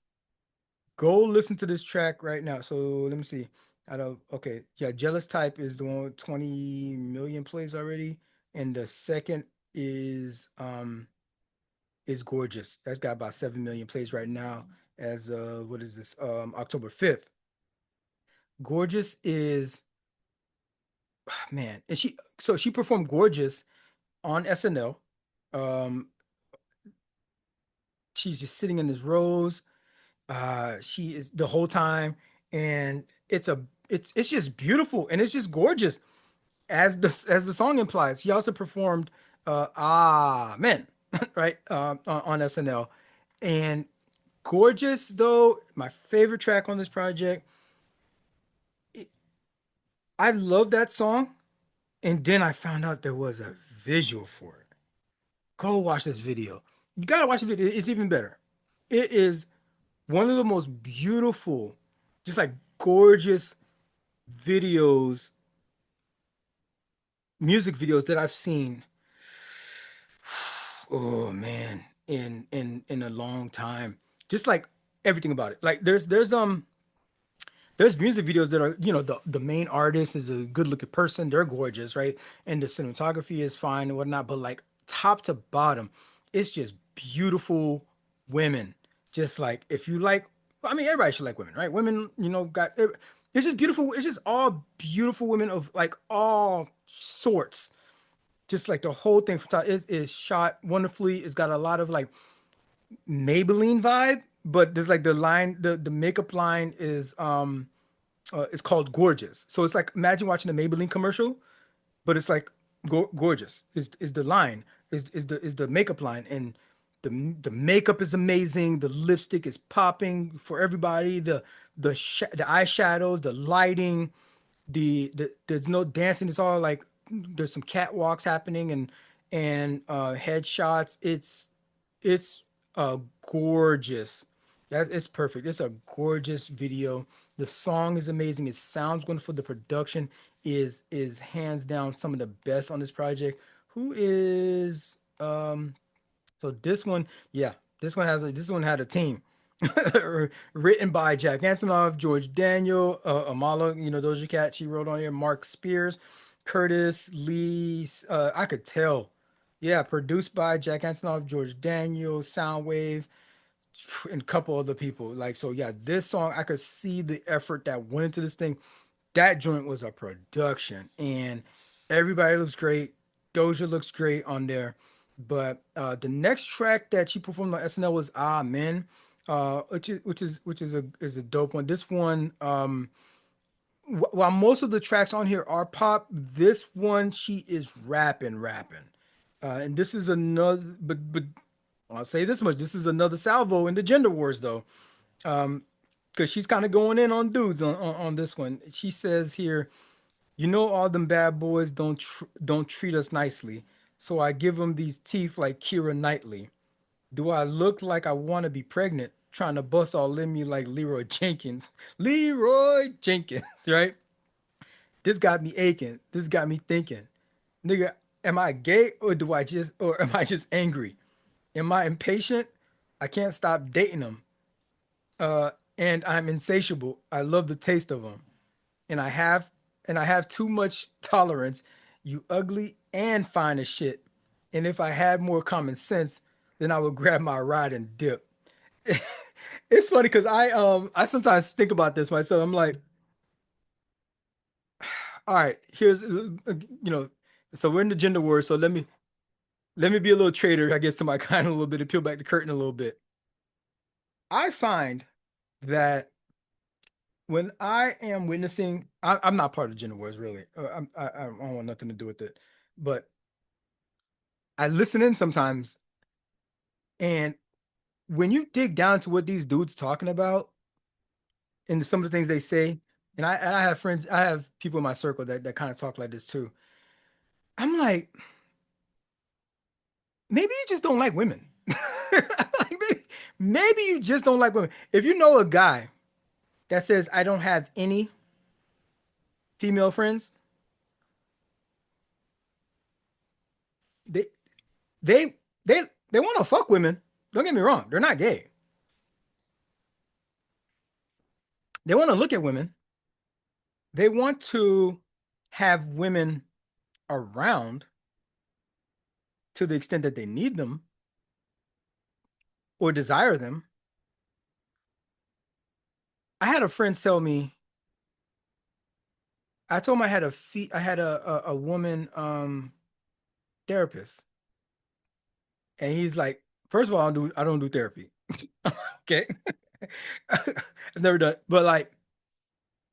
Go listen to this track right now. So let me see. Out of okay, yeah, Jealous Type is the one with 20 million plays already, and the second is is Gorgeous. That's got about 7 million plays right now as what is this? October 5th. Gorgeous is man, and she performed Gorgeous on SNL. Um, she's just sitting in this rose. She is the whole time, and it's just beautiful and it's just gorgeous as the song implies. She also performed Men, right? On SNL. And Gorgeous, though, my favorite track on this project. It- I love that song. And then I found out there was a visual for it. Go watch this video. You gotta watch the video. It's even better. It is one of the most beautiful, just like gorgeous videos, music videos that I've seen. Oh man, in a long time. Just like everything about it. Like there's music videos that are, the main artist is a good looking person. They're gorgeous, right? And the cinematography is fine and whatnot. But like top to bottom, it's just beautiful women. Just like if you like, I mean, everybody should like women, right? Women, got it's just beautiful. It's just all beautiful women of like all sorts. Just like the whole thing from top, it is shot wonderfully. It's got a lot of like Maybelline vibe, but there's like the makeup line is it's called Gorgeous. So it's like imagine watching a Maybelline commercial, but it's like gorgeous is the line is the makeup line, and the makeup is amazing. The lipstick is popping for everybody. The eyeshadows, the lighting, there's no dancing. It's all like there's some catwalks happening and headshots. It's gorgeous. That is perfect. It's a gorgeous video. The song is amazing. It sounds wonderful. The production is hands down some of the best on this project. Who is so this one, yeah, this one had a team. Written by Jack Antonoff, George Daniel, Amala, Doja Cat, she wrote on here, Mark Spears, Curtis Lee, I could tell. Yeah, produced by Jack Antonoff, George Daniel, Soundwave, and a couple other people. Like, so yeah, this song, I could see the effort that went into this thing. That joint was a production, and everybody looks great. Doja looks great on there. But the next track that she performed on SNL was Ah Men, which is a dope one. This one, while most of the tracks on here are pop, this one she is rapping. And this is another, but I'll say this much: this is another salvo in the gender wars, though, because she's kind of going in on dudes on this one. She says here, all them bad boys don't treat us nicely, so I give them these teeth like Keira Knightley. Do I look like I want to be pregnant, trying to bust all in me like Leroy Jenkins? Leroy Jenkins, right? This got me aching. This got me thinking, nigga, am I gay or am I just angry? Am I impatient? I can't stop dating them. And I'm insatiable. I love the taste of them. And I have too much tolerance. You ugly and fine as shit. And if I had more common sense, then I would grab my ride and dip. It's funny because I sometimes think about this myself. I'm like, all right, here's so we're in the gender war. So let me be a little traitor, I guess, to my kind a little bit, to peel back the curtain a little bit. I find that when I am witnessing, I'm not part of the gender wars really. I don't want nothing to do with it, but I listen in sometimes, and when you dig down to what these dudes talking about and some of the things they say, And I have friends, I have people in my circle that kind of talk like this too. I'm like, maybe you just don't like women. Like, maybe you just don't like women. If you know a guy that says I don't have any female friends, they they they they want to fuck women. Don't get me wrong, they're not gay. They want to look at women. They want to have women around to the extent that they need them or desire them. I had a friend tell me, I told him I had a woman therapist, and he's like, first of all, I don't do therapy. Okay. I've never done it. But like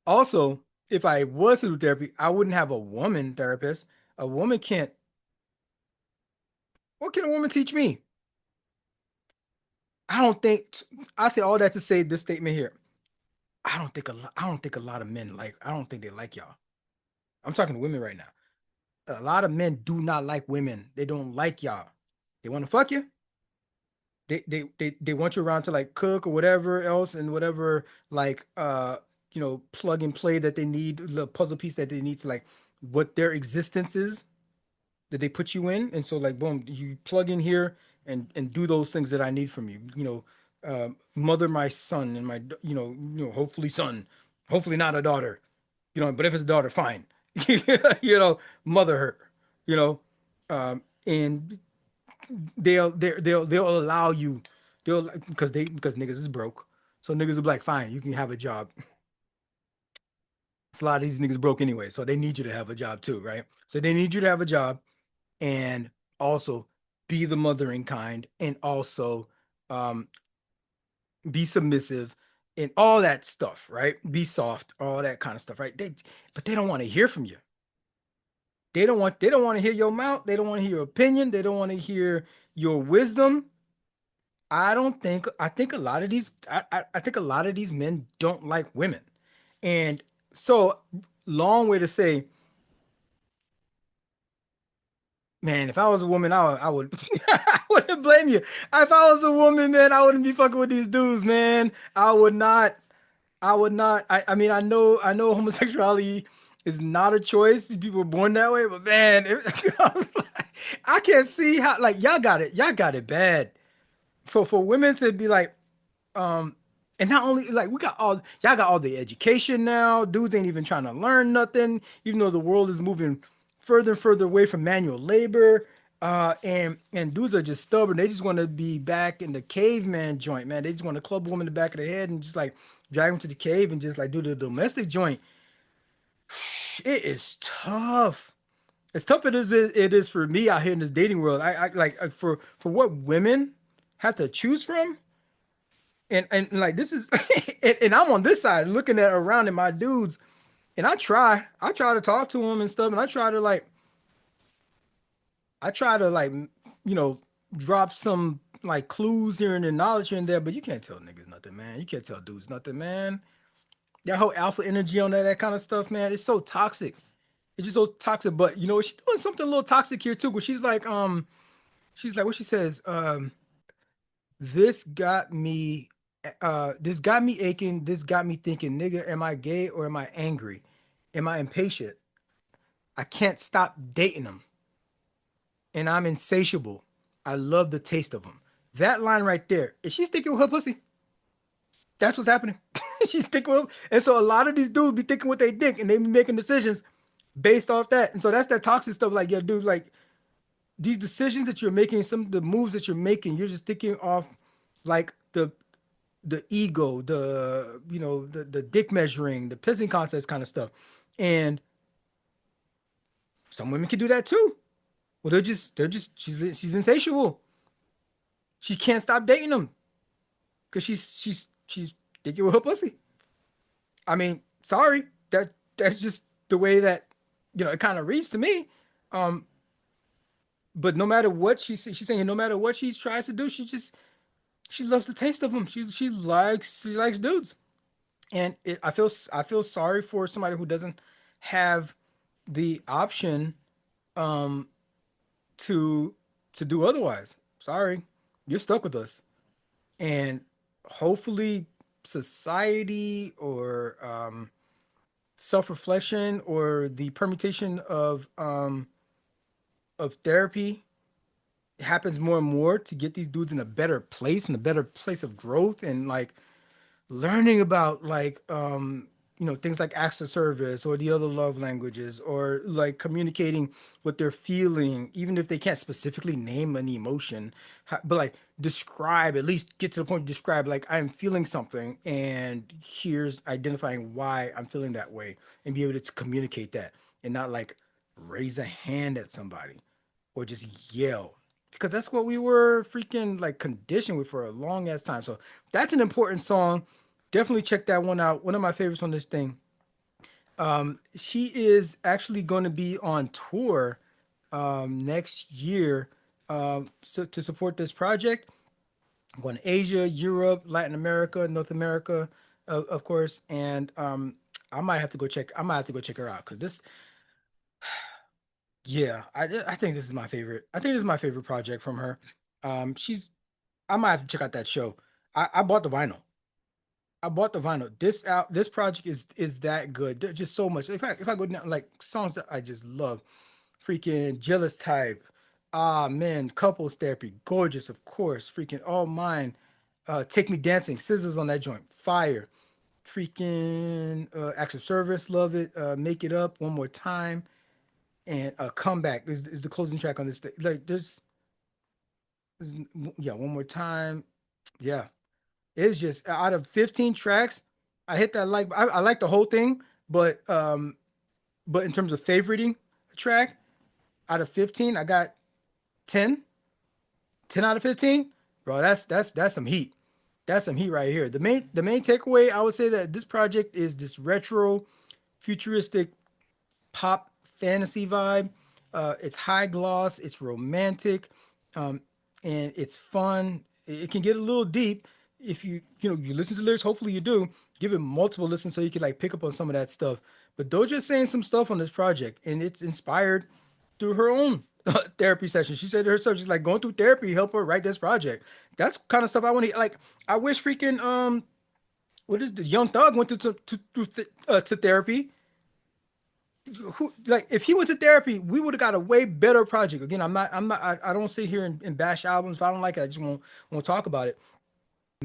also, if I was to do therapy, I wouldn't have a woman therapist. A woman can't, what can a woman teach me? I don't think I say all that to say this statement here. I don't think a lot of men like, I don't think they like y'all. I'm talking to women right now. A lot of men do not like women. They don't like y'all. They want to fuck you. They want you around to like cook or whatever else and whatever like plug and play that they need, the puzzle piece that they need to like what their existence is that they put you in. And so like boom, you plug in here and do those things that I need from you. Mother my son and hopefully son, hopefully not a daughter. But if it's a daughter, fine. Mother her, you know. And they'll allow you, they'll because niggas is broke. So niggas will be like, fine, you can have a job. It's a lot of these niggas broke anyway, so they need you to have a job too, right? So they need you to have a job and also be the mothering kind and also um be submissive and all that stuff, right? Be soft, all that kind of stuff, right? But they don't want to hear from you. They don't want to hear your mouth. They don't want to hear your opinion. They don't want to hear your wisdom. I think a lot of these I think a lot of these men don't like women. And so long way to say, man, if I was a woman, I would I wouldn't blame you. If I was a woman, man, I wouldn't be fucking with these dudes, man. I would not. I would not. I mean, I know homosexuality is not a choice. People are born that way, but man, I was like, I can't see how like y'all got it bad. For women to be like, um, and not only like we got all y'all got all the education now. Dudes ain't even trying to learn nothing, even though the world is moving further and further away from manual labor. And dudes are just stubborn. They just want to be back in the caveman joint, man. They just want to club a woman in the back of the head and just like drag them to the cave and just like do the domestic joint. It is tough. As tough it is for me out here in this dating world. I like for what women have to choose from. And like this is and I'm on this side looking at around at my dudes and I try to talk to them and stuff and I try to like drop some like clues here and there, knowledge here and there, but you can't tell niggas nothing, man. You can't tell dudes nothing, man. That whole alpha energy on that kind of stuff, man, it's so toxic. It's just so toxic. But she's doing something a little toxic here too, where she's like what she says, this got me this got me aching, this got me thinking, nigga, am I gay or am I angry? Am I impatient? I can't stop dating them. And I'm insatiable. I love the taste of them. That line right there, is she sticking with her pussy? That's what's happening. She's sticking with, and so a lot of these dudes be thinking what they think, and they be making decisions based off that. And so that's that toxic stuff. Like, yeah, dude, like these decisions that you're making, some of the moves that you're making, you're just thinking off like the ego, the dick measuring, the pissing contest kind of stuff. And some women can do that too. Well, she's insatiable. She can't stop dating them because she's thinking with her pussy. I mean, sorry, that's just the way that it kind of reads to me. Um, but no matter what she's saying, no matter what she tries to do, she loves the taste of them. She likes dudes. And I feel sorry for somebody who doesn't have the option um to do otherwise. Sorry, you're stuck with us. And hopefully society or self-reflection or the permutation of therapy happens more and more to get these dudes in a better place of growth and like learning about like things like acts of service or the other love languages or like communicating what they're feeling even if they can't specifically name an emotion but like describe, at least get to the point to describe like I'm feeling something and here's identifying why I'm feeling that way and be able to communicate that and not like raise a hand at somebody or just yell because that's what we were freaking like conditioned with for a long ass time. So that's an important song. Definitely check that one out. One of my favorites on this thing. She is actually going to be on tour next year to support this project. I'm going to Asia, Europe, Latin America, North America, of course, and I might have to go check. I might have to go check her out because this, yeah, I think this is my favorite. I think this is my favorite project from her. She's I might have to check out that show. I bought the vinyl. I bought the vinyl. This project is that good. There's just so much. If I go down like songs that I just love, freaking jealous type. Ah man, couples therapy, gorgeous, of course. Freaking all mine. Take me dancing, scissors on that joint, fire. Freaking acts of service, love it. Make it up one more time, and comeback is the closing track on this thing. Like there's yeah, one more time. Yeah, it's just out of 15 tracks, I hit that like I like the whole thing, but in terms of favoriting a track, out of 15, I got 10, 10 out of 15. Bro, that's some heat. That's some heat right here. The main takeaway, I would say that this project is this retro futuristic pop fantasy vibe. It's high gloss, it's romantic, um, and it's fun. It can get a little deep if you listen to lyrics. Hopefully you do. Give it multiple listens so you can like pick up on some of that stuff. But Doja's saying some stuff on this project, and it's inspired through her own therapy session. She said to herself, she's like going through therapy, help her write this project. That's kind of stuff I want to like. I wish freaking what is the Young Thug went to therapy. Who like if he went to therapy, we would have got a way better project. Again, I don't sit here and bash albums. If I don't like it, I just won't talk about it.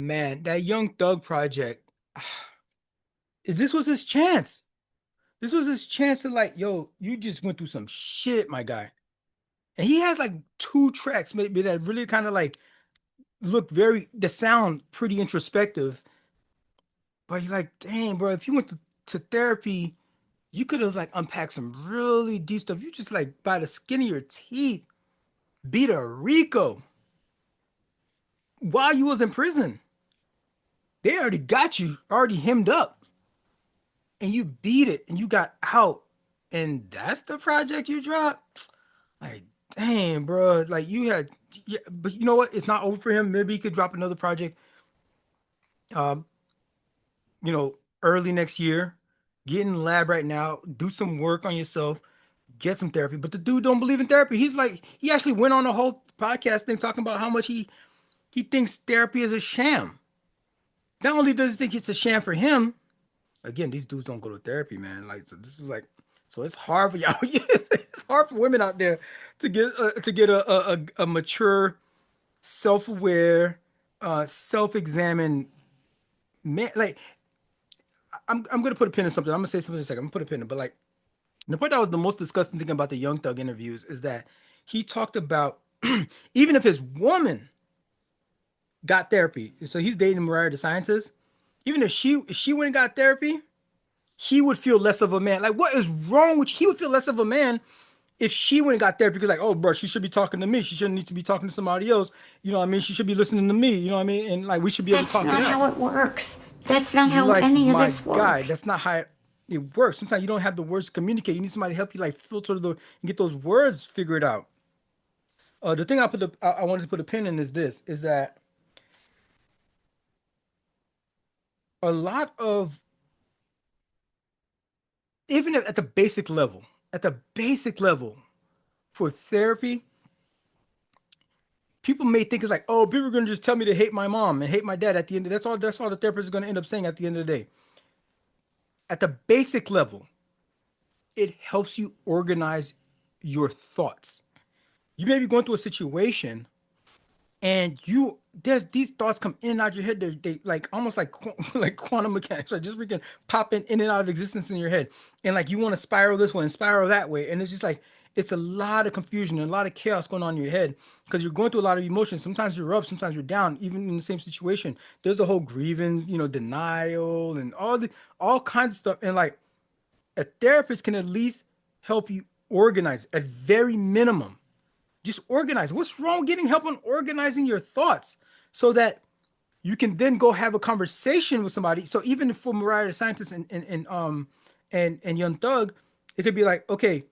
Man, that Young Thug project, this was his chance. This was his chance to like, yo, you just went through some shit, my guy. And he has like two tracks maybe that really kind of like look very the sound pretty introspective. But you're like, dang, bro, if you went to therapy, you could have like unpacked some really deep stuff. You just like by the skin of your teeth beat a Rico while you was in prison. They already got you already hemmed up, and you beat it, and you got out, and that's the project you dropped. Like, damn, bro. Like you had, yeah, but you know what? It's not over for him. Maybe he could drop another project, um, early next year. Get in the lab right now. Do some work on yourself. Get some therapy. But the dude don't believe in therapy. He's like, he actually went on a whole podcast thing talking about how much he thinks therapy is a sham. Not only does he think it's a sham for him, again, these dudes don't go to therapy, man. Like so this is like, so it's hard for y'all. It's hard for women out there to get a mature, self-aware, self-examined man. Like I'm gonna put a pin in something. I'm gonna say something in a second. I'm gonna put a pin in, but like the part that was the most disgusting thing about the Young Thug interviews is that he talked about even if his woman got therapy, so he's dating Mariah the scientist. Even if she went and got therapy, he would feel less of a man. Like, what is wrong with you? He would feel less of a man if she went and got therapy because, like, oh, bro, she should be talking to me. She shouldn't need to be talking to somebody else. You know what I mean? She should be listening to me. You know what I mean? And like, we should be able to That's talk not how together. it works. That's not You how like any of my this guy. works. That's not how it works. Sometimes you don't have the words to communicate. You need somebody to help you like filter and get those words figured out. The thing I wanted to put a pin in is this: is that a lot of even at the basic level, at the basic level for therapy, people may think it's like, oh, people are gonna just tell me to hate my mom and hate my dad at the end. That's all the therapist is gonna end up saying at the end of the day. At the basic level, it helps you organize your thoughts. You may be going through a situation and there's these thoughts come in and out of your head. They like almost like like quantum mechanics, right? Just freaking popping in and out of existence in your head, and like you want to spiral this way and spiral that way, and it's just like it's a lot of confusion and a lot of chaos going on in your head because you're going through a lot of emotions. Sometimes you're up, sometimes you're down, even in the same situation. There's the whole grieving, denial, and all kinds of stuff, and like a therapist can at least help you organize at very minimum. Just organize. What's wrong getting help on organizing your thoughts so that you can then go have a conversation with somebody? So even for Mariah the Scientist and Young Thug, it could be like, okay,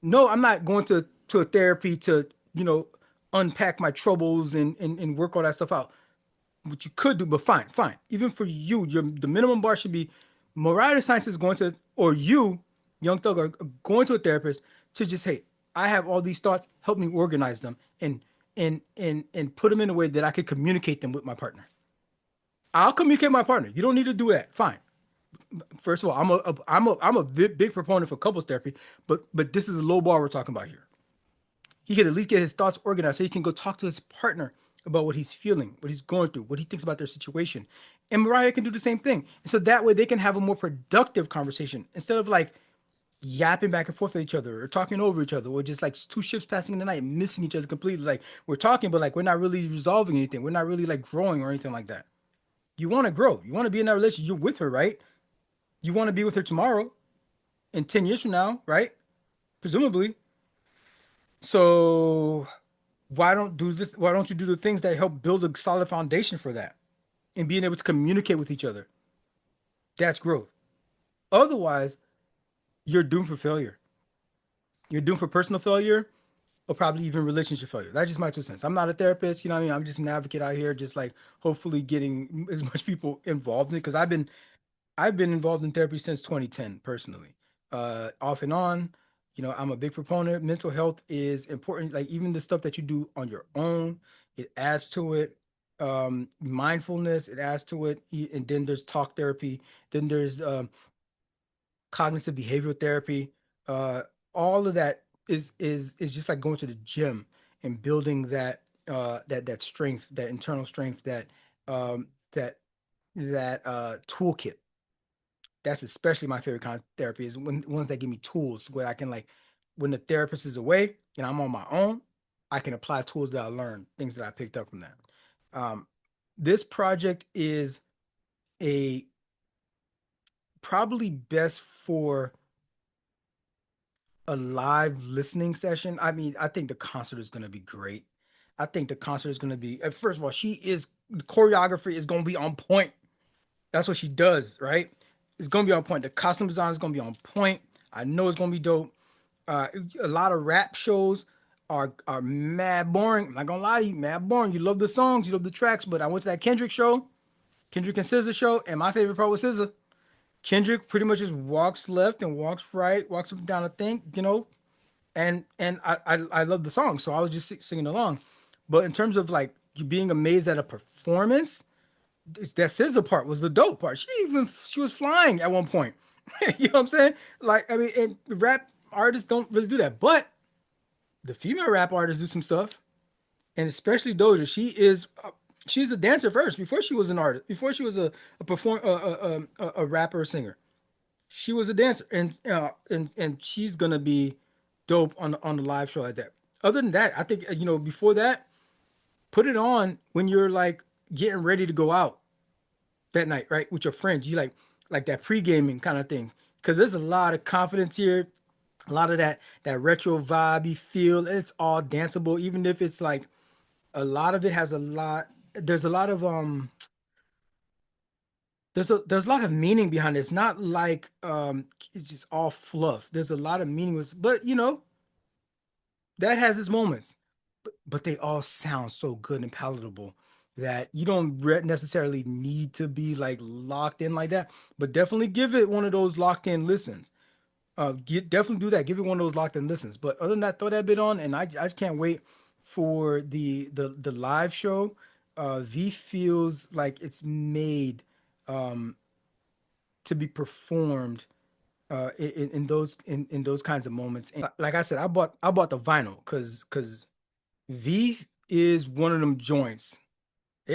no, I'm not going to a therapy to, unpack my troubles and work all that stuff out. What you could do, but fine, fine. Even for you, the minimum bar should be Mariah the Scientist is going to, or you, Young Thug, are going to a therapist to just, hey, I have all these thoughts, help me organize them and put them in a way that I could communicate them with my partner. I'll communicate with my partner. You don't need to do that. Fine. First of all, I'm a big proponent for couples therapy, but this is a low bar we're talking about here. He could at least get his thoughts organized so he can go talk to his partner about what he's feeling, what he's going through, what he thinks about their situation. And Mariah can do the same thing. And so that way they can have a more productive conversation instead of like yapping back and forth with each other or talking over each other or just like two ships passing in the night, missing each other completely. Like we're talking, but like we're not really resolving anything. We're not really like growing or anything like that. You want to grow. You want to be in that relationship. You're with her, right? You want to be with her tomorrow and 10 years from now, right? Presumably. So why don't you do the things that help build a solid foundation for that and being able to communicate with each other? That's growth. Otherwise, you're doomed for failure. You're doomed for personal failure or probably even relationship failure. That's just my 2 cents. I'm not a therapist, you know what I mean? I'm just an advocate out here, just like hopefully getting as much people involved in it because I've been involved in therapy since 2010 personally. Off and on, I'm a big proponent. Mental health is important. Like even the stuff that you do on your own, it adds to it. Mindfulness, it adds to it. And then there's talk therapy. Then there's cognitive behavioral therapy. Uh, all of that is just like going to the gym and building that strength, that internal strength, um, that that toolkit. That's especially my favorite kind of therapy is when ones that give me tools where I can like when the therapist is away and I'm on my own, I can apply tools that I learned, things that I picked up from that. Um, this project is a probably best for a live listening session. I mean, I think the concert is going to be great. I think the concert is going to be, first of all, the choreography is going to be on point. That's what she does, right? It's gonna be on point. The costume design is gonna be on point. I know it's gonna be dope. Uh, a lot of rap shows are mad boring. I'm not gonna lie to you, mad boring. You love the songs, you love the tracks, but I went to that Kendrick show, Kendrick and SZA show, and my favorite part was SZA. Kendrick pretty much just walks left and walks right, walks up and down a thing, and I love the song, so I was just singing along. But in terms of like you being amazed at a performance, that scissor part was the dope part. She was flying at one point. You know what I'm saying? Like I mean, and rap artists don't really do that, but the female rap artists do some stuff, and especially Doja. She's a dancer first before she was an artist. Before she was a perform a rapper, a singer. She was a dancer, and she's gonna be dope on the live show like that. Other than that, I think before that, put it on when you're like getting ready to go out that night, right, with your friends. You like that pre-gaming kind of thing, because there's a lot of confidence here, a lot of that retro vibe you feel. And it's all danceable, even if it's like a lot of it has a lot. There's a lot of there's a lot of meaning behind it. It's not like it's just all fluff. There's a lot of meaning, but that has its moments, but they all sound so good and palatable that you don't necessarily need to be like locked in like that, but definitely give it one of those locked in listens. Definitely do that. Give it one of those locked in listens. But other than that, throw that bit on, and I just can't wait for the live show. V feels like it's made um, to be performed in those kinds of moments. And like I said, I bought the vinyl because V is one of them joints.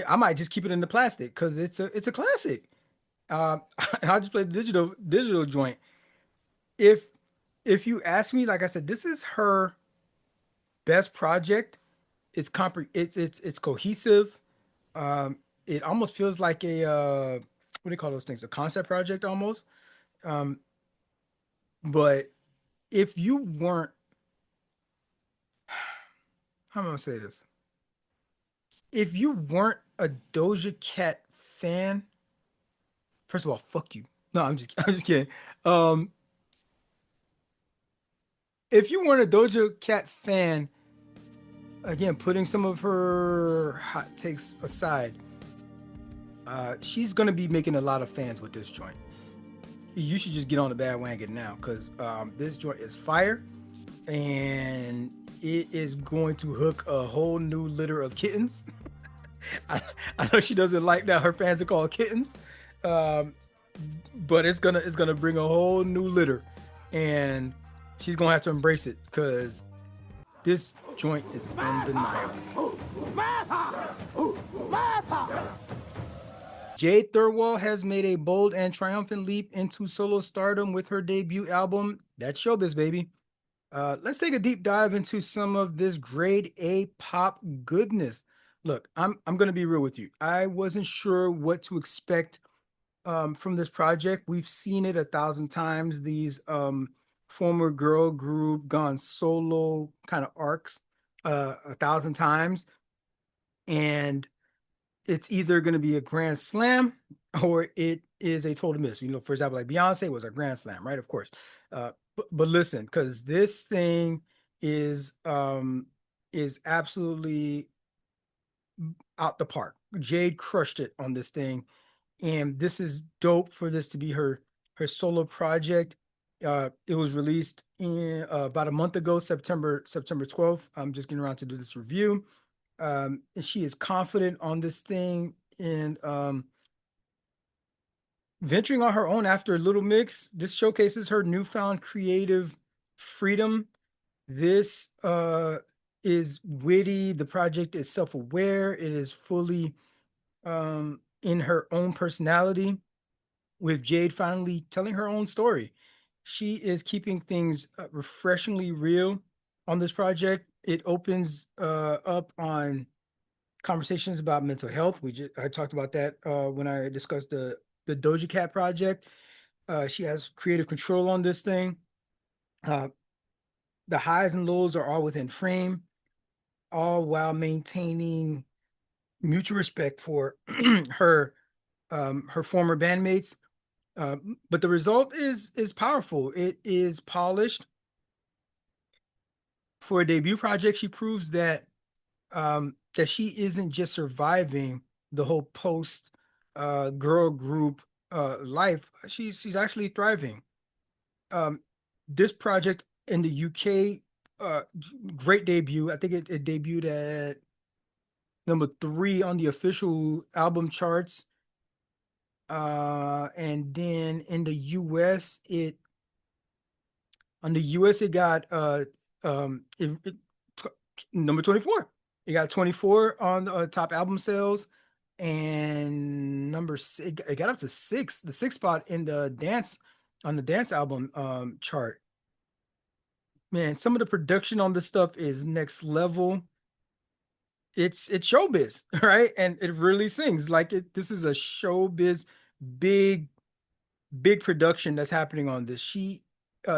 I might just keep it in the plastic because it's a classic. And I'll just play the digital joint. If if you ask me, like I said, this is her best project. It's cohesive. It almost feels like a what do you call those things? A concept project almost. Um, but if you weren't, how am I gonna say this? If you weren't a Doja Cat fan, first of all, fuck you. No, I'm just kidding. Um, if you weren't a Doja Cat fan, again, putting some of her hot takes aside, she's gonna be making a lot of fans with this joint. You should just get on the bandwagon now because this joint is fire and it is going to hook a whole new litter of kittens. I, I know she doesn't like that her fans are called kittens, um, but it's gonna bring a whole new litter, and she's gonna have to embrace it because this joint is undeniable. Jade Thirlwall has made a bold and triumphant leap into solo stardom with her debut album. That's Showbiz, baby. Let's take a deep dive into some of this grade A pop goodness. Look, I'm gonna be real with you. I wasn't sure what to expect from this project. We've seen it a thousand times. These former girl group gone solo kind of arcs a thousand times, and it's either going to be a grand slam or it is a total miss. For example, like Beyonce was a grand slam, right? Of course. But listen, because this thing is absolutely out the park. Jade crushed it on this thing, and this is dope for this to be her solo project. It was released in about a month ago, September 12th. I'm just getting around to do this review. And she is confident on this thing and venturing on her own after Little Mix. This showcases her newfound creative freedom. This is witty. The project is self-aware. It is fully in her own personality, with Jade finally telling her own story. She is keeping things refreshingly real on this project. It opens up on conversations about mental health. I talked about that when I discussed the Doja Cat project. She has creative control on this thing. Uh, the highs and lows are all within frame, all while maintaining mutual respect for her former bandmates. But the result is powerful. It is polished for a debut project. She proves that she isn't just surviving the whole post girl group life. She's actually thriving. Um, this project in the UK, great debut. I think it debuted at number 3 on the official album charts. And then in the US, it got number 24. It got 24 on the top album sales, and it got up to the sixth spot in the dance album chart. Man, some of the production on this stuff is next level. It's showbiz, right? And it really sings like it. This is a showbiz big big production that's happening on this. She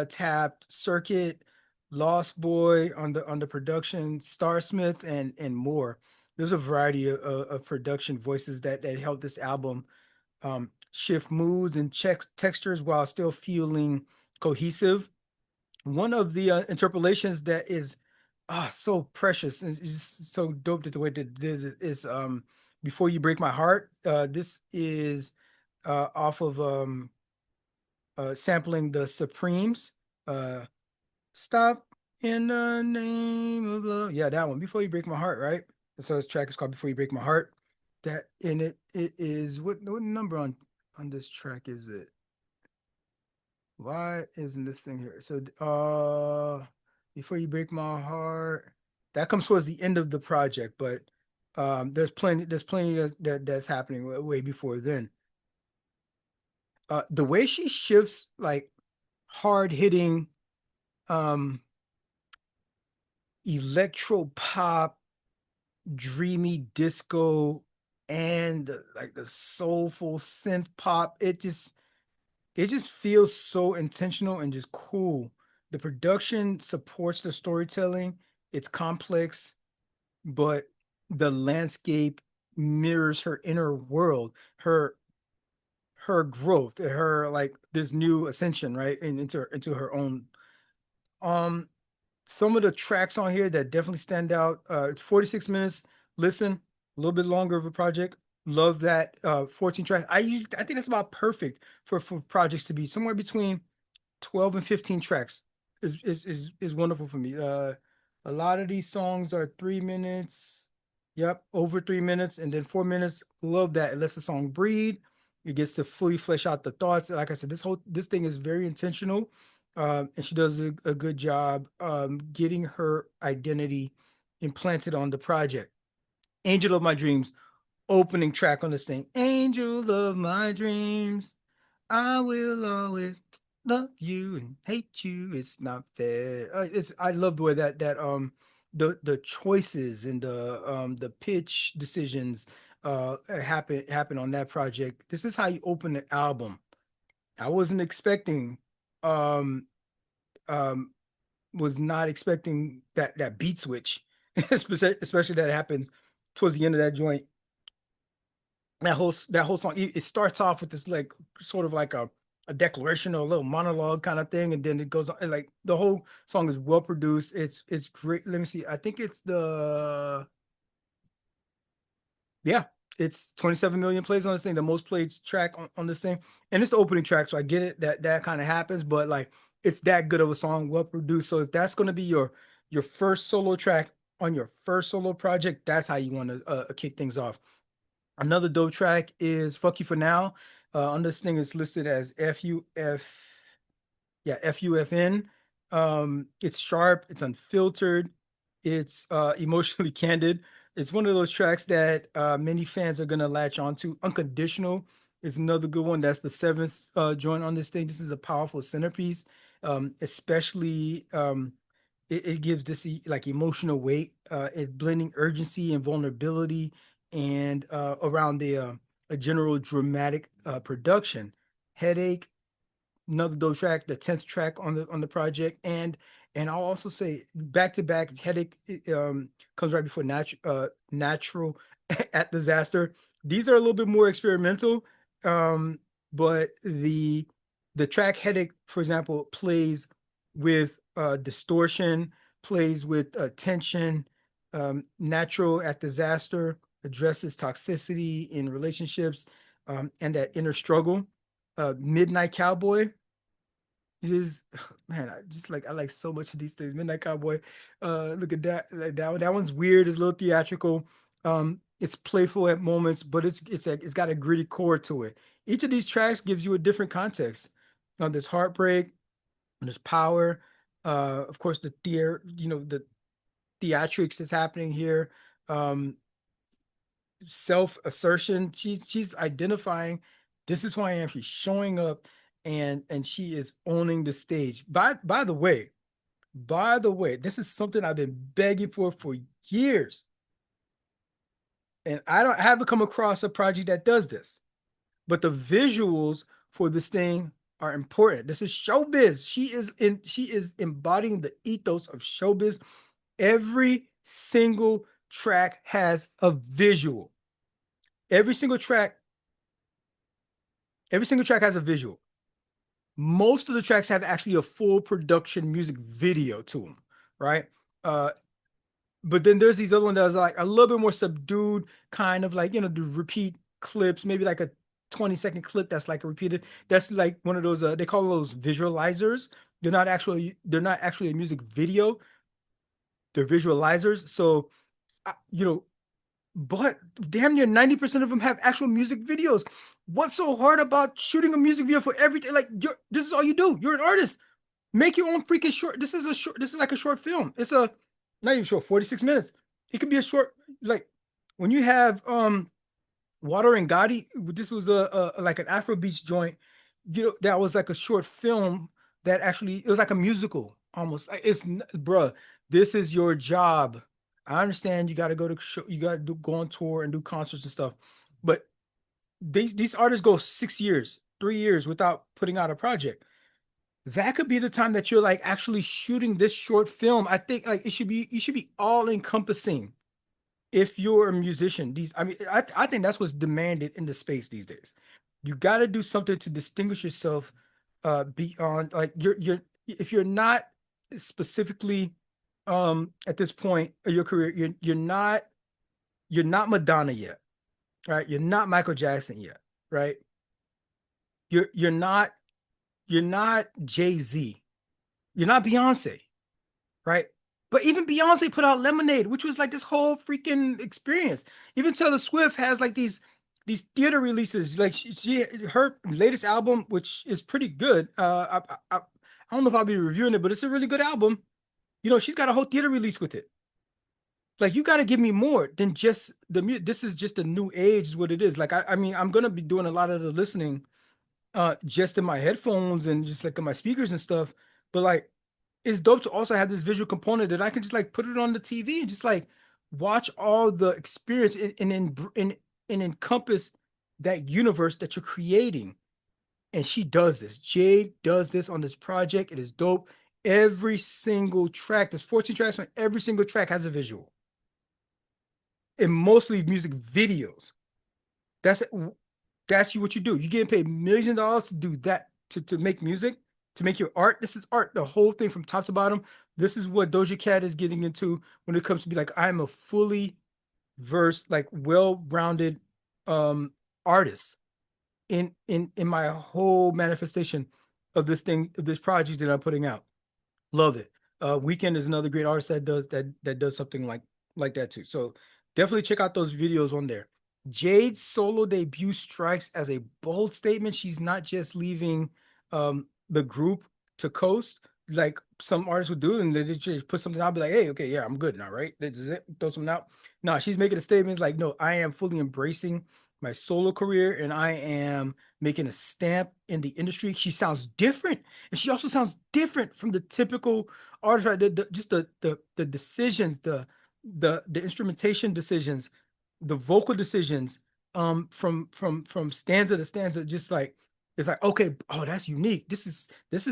tapped Circuit, Lost Boy on the production, Starsmith, and more. There's a variety of production voices that help this album shift moods and check textures while still feeling cohesive. One of the interpolations that is so precious and just so dope that the way that this is Before You Break My Heart. This is off of sampling the Supremes. Uh, Stop in the name of love. Yeah, that one. Before You Break My Heart, right? So this track is called Before You Break My Heart. That in it is what number on this track is it? Why isn't this thing here? So Before You Break My Heart. That comes towards the end of the project, but there's plenty that's happening way before then. The way she shifts like hard hitting um electro pop, dreamy disco, and like the soulful synth pop, it just feels so intentional and just cool. The production supports the storytelling. It's complex, but the landscape mirrors her inner world, her growth, her like this new ascension, right? And into her own. Um, some of the tracks on here that definitely stand out. It's 46 minutes. Listen, a little bit longer of a project. Love that. 14 tracks. I think that's about perfect for projects to be somewhere between 12 and 15 tracks is wonderful for me. A lot of these songs are 3 minutes. Yep, over 3 minutes, and then 4 minutes. Love that. It lets the song breathe. It gets to fully flesh out the thoughts. Like I said, this thing is very intentional, and she does a good job getting her identity implanted on the project. Angel of My Dreams, opening track on this thing. Angel of My Dreams. I will always love you and hate you. It's not fair. I love the way that the choices and the pitch decisions happen on that project. This is how you open the album. I wasn't expecting um um was not expecting that beat switch, especially that happens towards the end of that joint. That whole song, it starts off with this like sort of like a declaration or a little monologue kind of thing, and then it goes on, and like the whole song is well produced. It's great. Let me see. I think it's the yeah, it's 27 million plays on this thing, the most played track on this thing. And it's the opening track, so I get it that kind of happens, but like it's that good of a song, well produced. So if that's gonna be your first solo track on your first solo project, that's how you want to kick things off. Another dope track is Fuck You For Now. On this thing is listed as FUFN. It's sharp, it's unfiltered, it's emotionally candid. It's one of those tracks that many fans are gonna latch onto. Unconditional is another good one. That's the seventh joint on this thing. This is a powerful centerpiece, especially it gives this like emotional weight, it blending urgency and vulnerability, and around a general dramatic production. Headache, another dope track, the 10th track on the project. And I'll also say back to back, Headache comes right before Natural at Disaster. These are a little bit more experimental, but the track Headache, for example, plays with distortion, plays with tension. Natural at Disaster addresses toxicity in relationships, and that inner struggle. Midnight Cowboy is man, I like so much of these things. Midnight Cowboy, look at that, like that one's weird. It's a little theatrical. It's playful at moments, but it's got a gritty core to it. Each of these tracks gives you a different context. There's heartbreak, there's power, of course the theatrics that's happening here. Um, Self assertion. She's identifying, this is who I am. She's showing up, and she is owning the stage. By the way, this is something I've been begging for years, and I haven't come across a project that does this. But the visuals for this thing are important. This is showbiz. She is embodying the ethos of showbiz. Every single track has a visual. Every single track Every single track has a visual. Most of the tracks have actually a full production music video to them, right? Uh, but then there's these other ones that's like a little bit more subdued, kind of like the repeat clips, maybe like a 20-second clip that's like a repeated. That's like one of those they call those visualizers. they're not actually a music video. They're visualizers. So you know, but damn near 90% of them have actual music videos. What's so hard about shooting a music video for everything? Like this is all you do. You're an artist. Make your own freaking short. This is like a short film. It's a not even short, 46 minutes. It could be a short, like when you have Water and Gotti, this was a like an Afrobeats joint, that was like a short film that actually it was like a musical almost. Like bruh, this is your job. I understand you got to go to show, you got to go on tour and do concerts and stuff, but these artists go 6 years, 3 years without putting out a project. That could be the time that you're like actually shooting this short film. I think like you should be all encompassing if you're a musician. I think that's what's demanded in the space these days. You got to do something to distinguish yourself beyond like you're if you're not specifically at this point of your career, you're not Madonna yet, right? You're not Michael Jackson yet, right? You're not Jay-Z. You're not Beyonce, right? But even Beyonce put out Lemonade, which was like this whole freaking experience. Even Taylor Swift has like these theater releases. Like her latest album, which is pretty good. I don't know if I'll be reviewing it, but it's a really good album. She's got a whole theater release with it. Like you got to give me more than just the music. This is just a new age, is what it is. Like I mean, I'm gonna be doing a lot of the listening just in my headphones and just like in my speakers and stuff. But like it's dope to also have this visual component that I can just like put it on the TV and just like watch all the experience and encompass that universe that you're creating. And she does this. Jade does this on this project. It is dope. Every single track, there's 14 tracks, on every single track has a visual. And mostly music videos. That's that's what you do. You're getting paid millions of dollars to do that, to make music, to make your art. This is art, the whole thing from top to bottom. This is what Doja Cat is getting into when it comes to be like, I'm a fully versed, like well-rounded artist in my whole manifestation of this project that I'm putting out. Love it. Weekend is another great artist that does something like that too. So definitely check out those videos on there. Jade's solo debut strikes as a bold statement. She's not just leaving the group to coast like some artists would do, and they just put something out, be like, hey, okay, yeah, I'm good now, right? This is it. Throw something out. No, she's making a statement like, no, I am fully embracing my solo career and I am making a stamp in the industry. She sounds different, and she also sounds different from the typical artist, right? Just the decisions, the instrumentation decisions, the vocal decisions, from stanza to stanza, just like it's like, okay, oh, that's unique. This is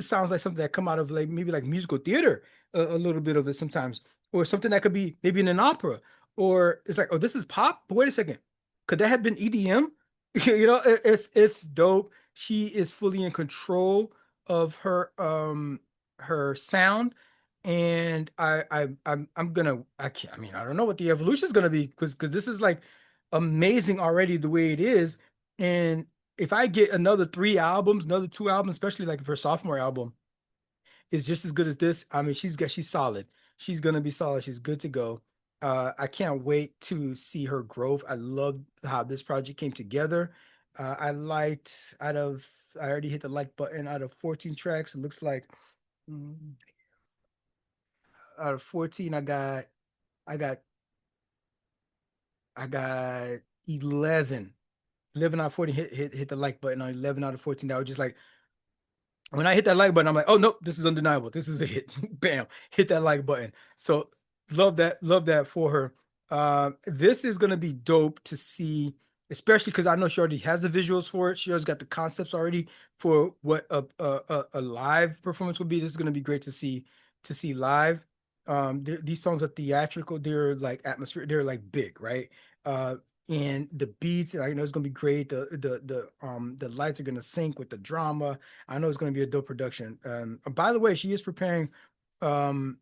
sounds like something that come out of like maybe like musical theater, a little bit of it sometimes, or something that could be maybe in an opera, or it's like, oh, this is pop. But wait a second, could that have been EDM? It's dope. She is fully in control of her sound, and I'm gonna I can't I mean I don't know what the evolution is gonna be, because this is like amazing already the way it is. And if I get another 3 albums, another 2 albums, especially like if her sophomore album is just as good as this, I mean she's solid. She's gonna be solid. She's good to go. I can't wait to see her growth. I love how this project came together. I liked out of I already hit the like button. Out of 14 tracks, it looks like, mm, out of 14, I got I got 11. 11 out of 14 hit the like button on 11 out of 14. That was just like, when I hit that like button, I'm like, oh nope, this is undeniable. This is a hit. Bam, hit that like button. So love that for her. This is gonna be dope to see, especially because I know she already has the visuals for it. She already got the concepts already for what a live performance would be. This is gonna be great to see live. These songs are theatrical. They're like atmosphere. They're like big, right? Uh, and the beats, I know it's gonna be great. The lights are gonna sync with the drama. I know it's going to be a dope production. By the way, she is preparing um,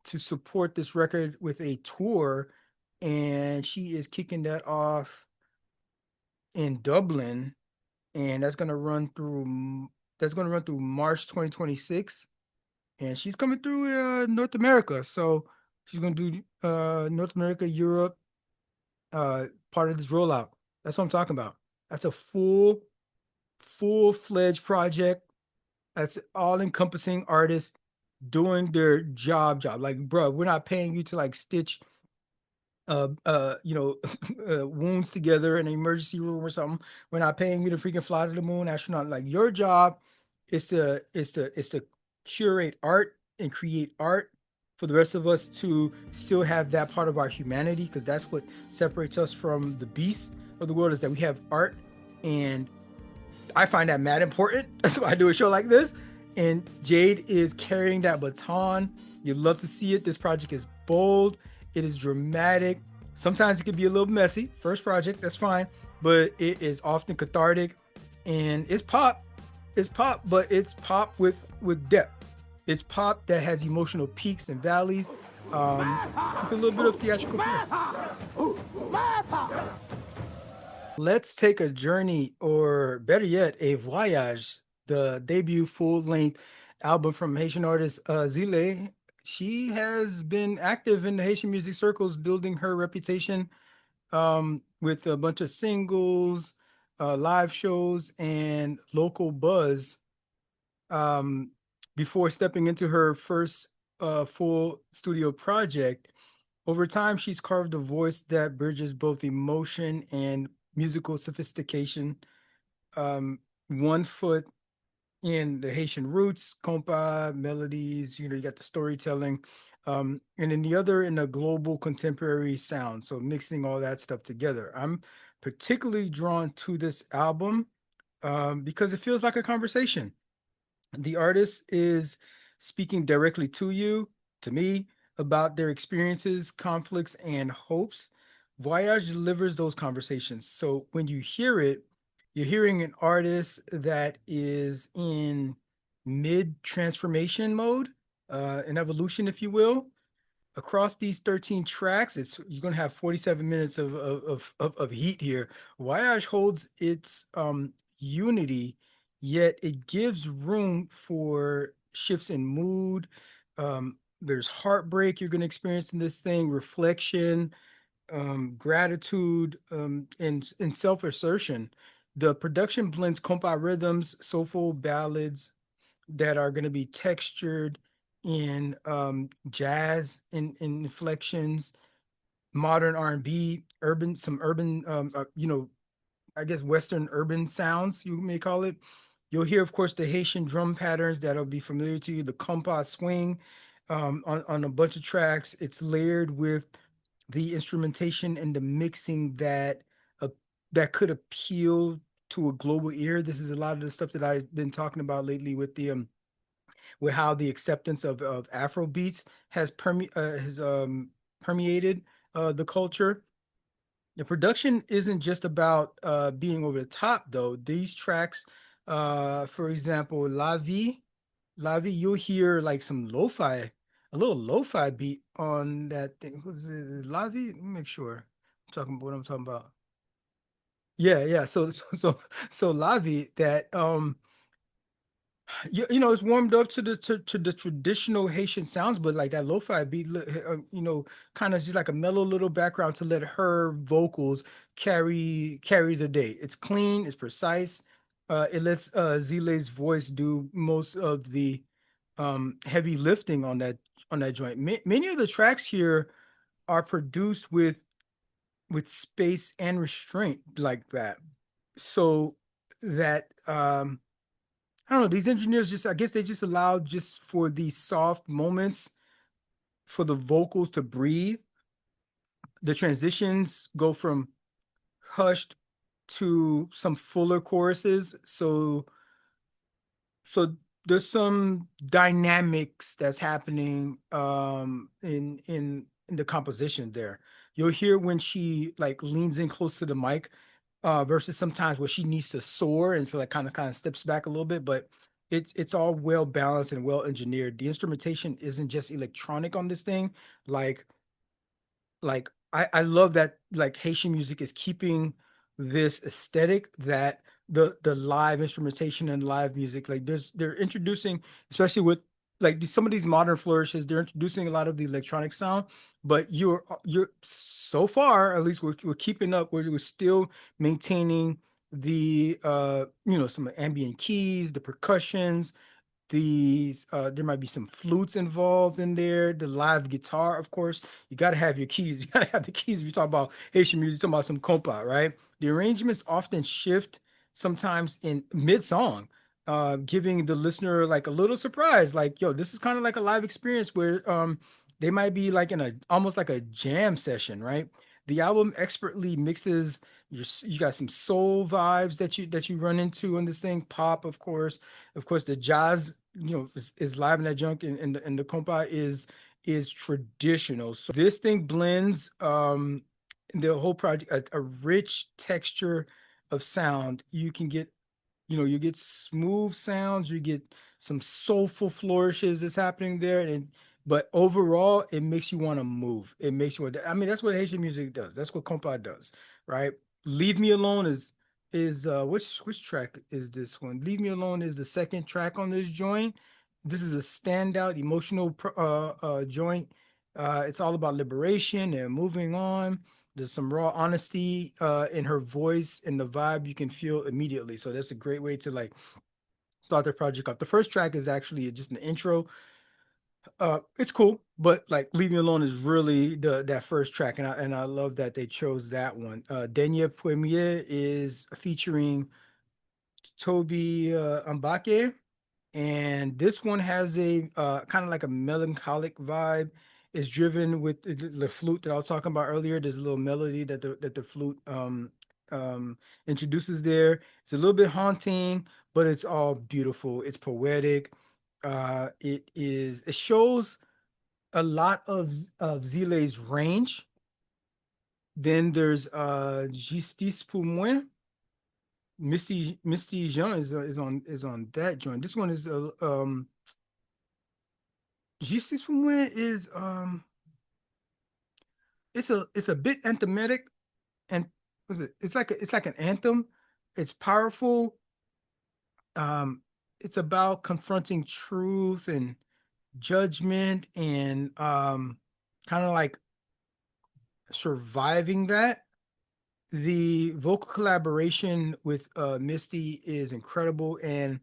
to support this record with a tour, and she is kicking that off in Dublin, and that's going to run through March 2026. and she's coming through North America. So she's gonna do North America, Europe, part of this rollout. That's what I'm talking about. That's a full-fledged project. That's all encompassing artists doing their job. Like, bro, we're not paying you to like stitch you know, wounds together in an emergency room or something. We're not paying you to freaking fly to the moon, astronaut. Like your job is to curate art and create art for the rest of us to still have that part of our humanity, because that's what separates us from the beast of the world, is that we have art. And I find that mad important. That's why I do a show like this. And Jade is carrying that baton. You love to see it. This project is bold. It is dramatic. Sometimes it can be a little messy. First project, that's fine. But it is often cathartic. And it's pop. It's pop, but it's pop with depth. It's pop that has emotional peaks and valleys. With a little bit of theatrical flair. Let's take a journey, or better yet, a voyage. The debut full-length album from Haitian artist Zile. She has been active in the Haitian music circles, building her reputation with a bunch of singles, live shows, and local buzz um, before stepping into her first full studio project. Over time, she's carved a voice that bridges both emotion and musical sophistication. One foot in the Haitian roots, compa, melodies, you got the storytelling, and then the other in the global contemporary sound. So mixing all that stuff together. I'm particularly drawn to this album because it feels like a conversation. The artist is speaking directly to you, to me, about their experiences, conflicts, and hopes. Voyage delivers those conversations. So when you hear it, you're hearing an artist that is in mid transformation mode, an evolution, if you will. Across these 13 tracks, it's you're gonna have 47 minutes of heat here. Voyage holds its unity, yet it gives room for shifts in mood. There's heartbreak you're gonna experience in this thing, reflection, gratitude, and self-assertion. The production blends compa rhythms, soulful ballads, that are going to be textured in jazz in inflections, modern R&B, urban, some urban, I guess Western urban sounds, you may call it. You'll hear, of course, the Haitian drum patterns that'll be familiar to you, the compas swing on a bunch of tracks. It's layered with the instrumentation and the mixing uh, that could appeal to a global ear. This is a lot of the stuff that I've been talking about lately with how the acceptance of Afro beats has permeated the culture. The production isn't just about being over the top, though. These tracks, for example, La Vie, you'll hear like some lo-fi, a little lo-fi beat on that thing. What is it? Is it La Vie? Let me make sure. I'm talking about what I'm talking about. Yeah, yeah. So La Vie, that it's warmed up to the traditional Haitian sounds, but like that lo-fi beat, kind of just like a mellow little background to let her vocals carry the day. It's clean, it's precise. It lets Zile's voice do most of the heavy lifting on that joint. Many of the tracks here are produced with space and restraint like that, so that I don't know. These engineers just, I guess they just allowed just for these soft moments for the vocals to breathe. The transitions go from hushed to some fuller choruses. So there's some dynamics that's happening in the composition there. You'll hear when she like leans in close to the mic versus sometimes where she needs to soar and so like kind of steps back a little bit, but it's all well balanced and well engineered. The instrumentation isn't just electronic on this thing. Like I love that like Haitian music is keeping this aesthetic that the live instrumentation and live music, like they're introducing, especially with like some of these modern flourishes, they're introducing a lot of the electronic sound, but you're so far, at least we're keeping up. We're still maintaining the some ambient keys, the percussions, these there might be some flutes involved in there, the live guitar, of course. You got to have your keys. You got to have the keys if you talk about Haitian music, talking about some compa, right? The arrangements often shift sometimes in mid-song, giving the listener like a little surprise, like, yo, this is kind of like a live experience where they might be like in a almost like a jam session, right? The album expertly mixes you got some soul vibes that you run into in this thing, pop, of course, the jazz, is live in that junk, and the compa is traditional. So this thing blends the whole project a rich texture of sound. You can get you get smooth sounds, you get some soulful flourishes that's happening there, and but overall, it makes you want to move. It makes you want. I mean, that's what Haitian music does. That's what compa does, right? Leave Me Alone is which track is this one? Leave Me Alone is the second track on this joint. This is a standout emotional joint. It's all about liberation and moving on. There's some raw honesty in her voice and the vibe you can feel immediately. So that's a great way to like start the project off. The first track is actually just an intro. It's cool, but like Leave Me Alone is really the that first track, and I love that they chose that one. Denya Premier is featuring Toby Mbake, and this one has a kind of like a melancholic vibe. It's driven with the flute that I was talking about earlier. There's a little melody that the flute introduces there. It's a little bit haunting, but it's all beautiful. It's poetic. It shows a lot of Zile's range. Then there's Justice pour moi. Misty Jean is on that joint. This one is Justice pour moi is it's a bit anthematic, and what's it? It's like an anthem. It's powerful. Um it's about confronting truth and judgment and kind of like surviving that. The vocal collaboration with Misty is incredible, and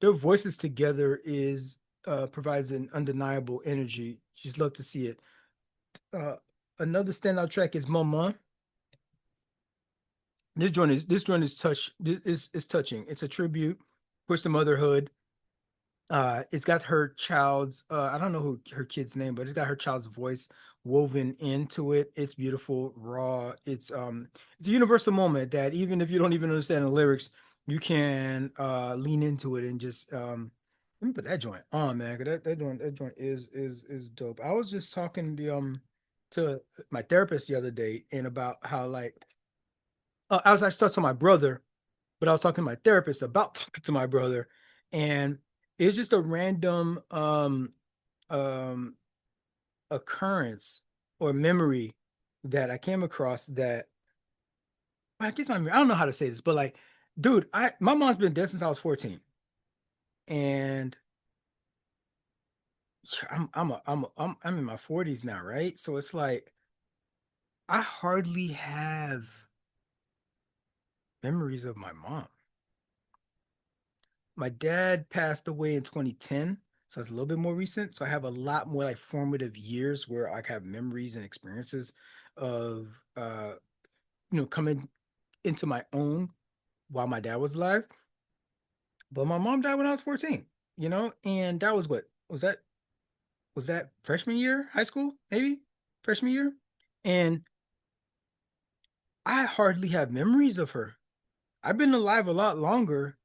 their voices together is provides an undeniable energy. Just love to see it. Uh, Another standout track is Mama. This joint is is touching. It's a tribute, push to motherhood. It's got her child's I don't know who her kid's name, but it's got her child's voice woven into it. It's beautiful, raw. It's a universal moment that even if you don't even understand the lyrics, you can lean into it and just let me put that joint on, man. 'Cause that joint is dope. I was just talking to my therapist the other day and about how like I was actually talking to my brother, but I was talking to my therapist about talking to my brother, and it's just a random um occurrence or memory that I came across that I guess I don't know how to say this, but like, dude, I my mom's been dead since I was 14, and I'm in my 40s now, right? So it's like I hardly have memories of my mom. My dad passed away in 2010, so it's a little bit more recent. So I have a lot more like formative years where I have memories and experiences of coming into my own while my dad was alive. But my mom died when I was 14, and that was what was that freshman year, high school, maybe freshman year. And I hardly have memories of her. I've been alive a lot longer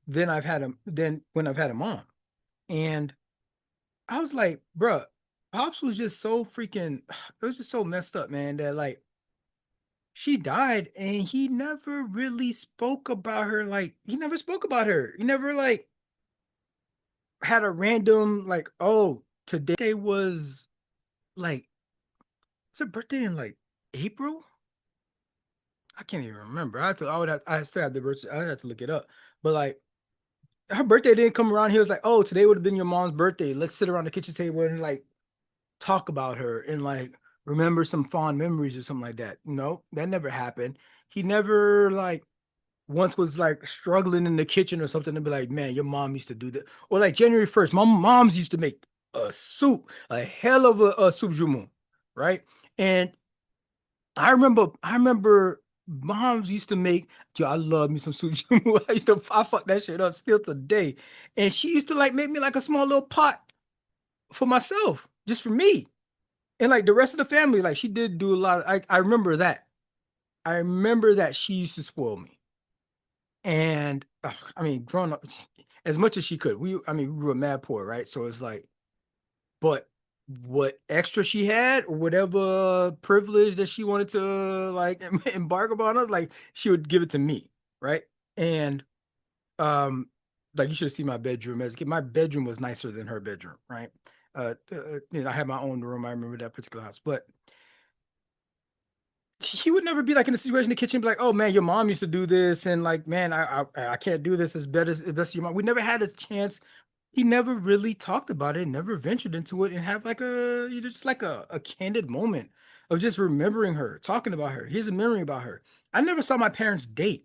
than when I've had a mom. And I was like, bruh, Pops was just so freaking, it was just so messed up, man, that like she died and he never really spoke about her. Like, he never spoke about her. He never like had a random, like, oh, today was like, it's her birthday in like April? I can't even remember. I still have the birthday. I have to look it up. But like, her birthday didn't come around. He was like, "Oh, today would have been your mom's birthday. Let's sit around the kitchen table and like talk about her and like remember some fond memories or something like that." No, that never happened. He never like once was like struggling in the kitchen or something to be like, "Man, your mom used to do that." Or like January 1st, my mom's used to make a soup, a hell of a soup jumeau, right? And I remember moms used to make, yo, I love me some soup jumeau. I fuck that shit up still today. And she used to like make me like a small little pot for myself, just for me. And like the rest of the family, like she did do a lot of, I remember that. I remember that she used to spoil me. And I mean, growing up as much as she could. I mean, we were mad poor, right? So it's like, but what extra she had, or whatever privilege that she wanted to like embark upon us, like she would give it to me, right? And um, like you should have seen my bedroom as a kid. My bedroom was nicer than her bedroom, right? I had my own room. I remember that particular house, but he would never be like in a situation in the kitchen, be like, "Oh man, your mom used to do this," and like, "Man, I can't do this as best your mom." We never had a chance. He never really talked about it, never ventured into it, and have like just like a candid moment of just remembering her, talking about her. Here's a memory about her. I never saw my parents date.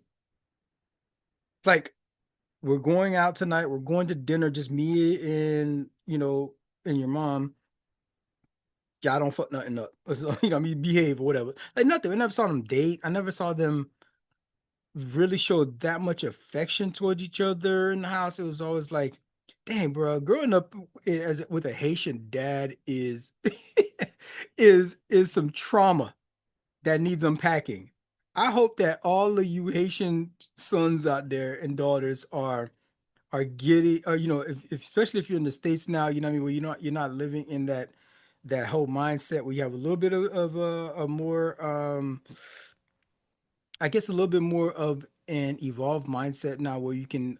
Like, we're going out tonight. We're going to dinner, just me and and your mom. Yeah, I don't fuck nothing up. So, I mean, behave or whatever. Like nothing. I never saw them date. I never saw them really showed that much affection towards each other in the house. It was always like, dang, bro, growing up as with a Haitian dad is is some trauma that needs unpacking. I hope that all of you Haitian sons out there and daughters are getting, or if especially if you're in the States now, you know what I mean, where you're not living in that whole mindset where you have a little bit of a more I guess a little bit more of an evolved mindset now where you can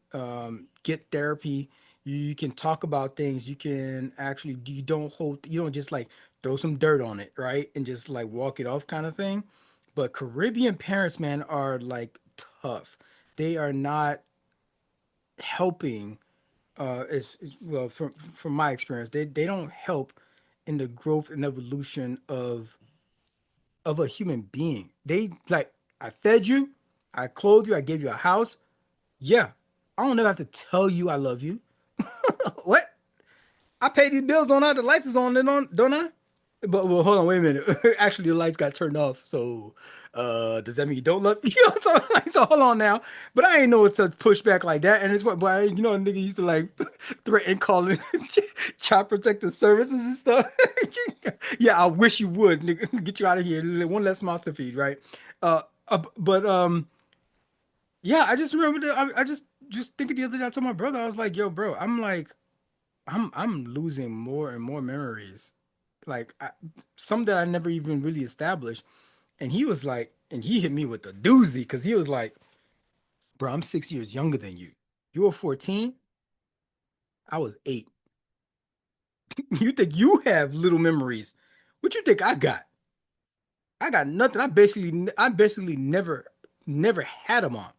get therapy, you can talk about things, you can actually you don't just like throw some dirt on it, right? And just like walk it off kind of thing. But Caribbean parents, man, are like tough. They are not helping well from my experience. They don't help in the growth and evolution of a human being. They like, I fed you, I clothed you, I gave you a house. Yeah, I don't ever have to tell you I love you. What? I pay these bills, don't I? The lights is on, don't I? But well, hold on, wait a minute. Actually, the lights got turned off. So, does that mean you don't love me? So hold on now. But I ain't know it's a pushback like that. And it's what, but nigga used to like threaten calling child protective services and stuff. Yeah, I wish you would, nigga, get you out of here. One less mouth to feed, right? But yeah, I just remember that. I just thinking the other day, I told my brother, I was like, "Yo, bro, I'm like, I'm losing more and more memories, like some that I never even really established." And he was like, and he hit me with the doozy because he was like, "Bro, I'm 6 years younger than you. You were 14. I was 8. You think you have little memories? What you think I got? I got nothing. I basically never had a mom.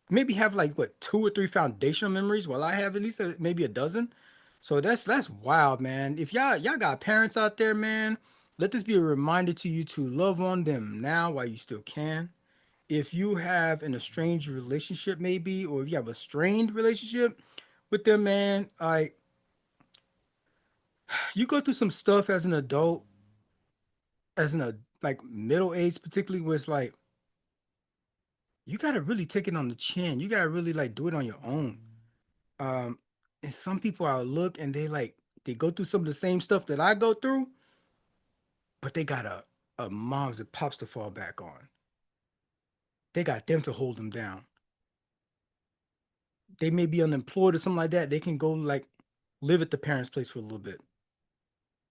Maybe have like what 2 or 3 foundational memories, while I have at least maybe a dozen. So that's wild, man. If y'all got parents out there, man, let this be a reminder to you to love on them now while you still can. If you have an estranged relationship, maybe, or if you have a strained relationship with them, man, like you go through some stuff as an adult, as an like middle age, particularly, where it's like you gotta really take it on the chin. You gotta really like do it on your own. Um, and some people I look and they go through some of the same stuff that I go through, but they got a moms and pops to fall back on. They got them to hold them down. They may be unemployed or something like that. They can go like live at the parents' place for a little bit,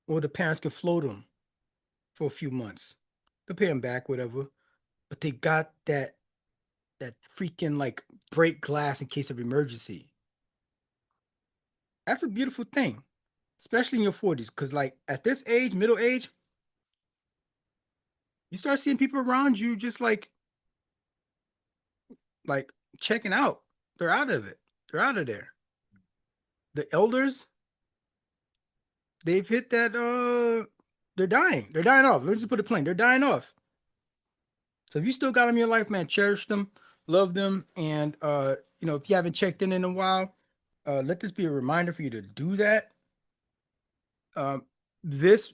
or the parents can float them for a few months. They'll pay them back, whatever. But they got that freaking like break glass in case of emergency. That's a beautiful thing, especially in your 40s, because like at this age, middle age, you start seeing people around you just like checking out. They're out of it. They're out of there. The elders, they've hit that they're dying. They're dying off. Let's just put it plain. They're dying off. So if you still got them in your life, man, cherish them, love them, and if you haven't checked in a while, let this be a reminder for you to do that. This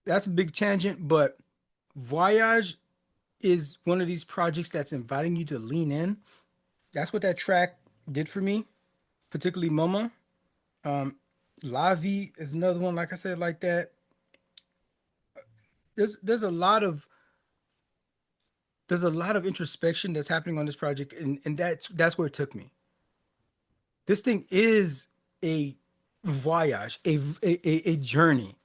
that's a big tangent, but Voyage is one of these projects that's inviting you to lean in. That's what that track did for me, particularly Mama. Um, La Vie is another one, like I said, like that. There's a lot of introspection that's happening on this project, and that's where it took me. This thing is a voyage, a journey,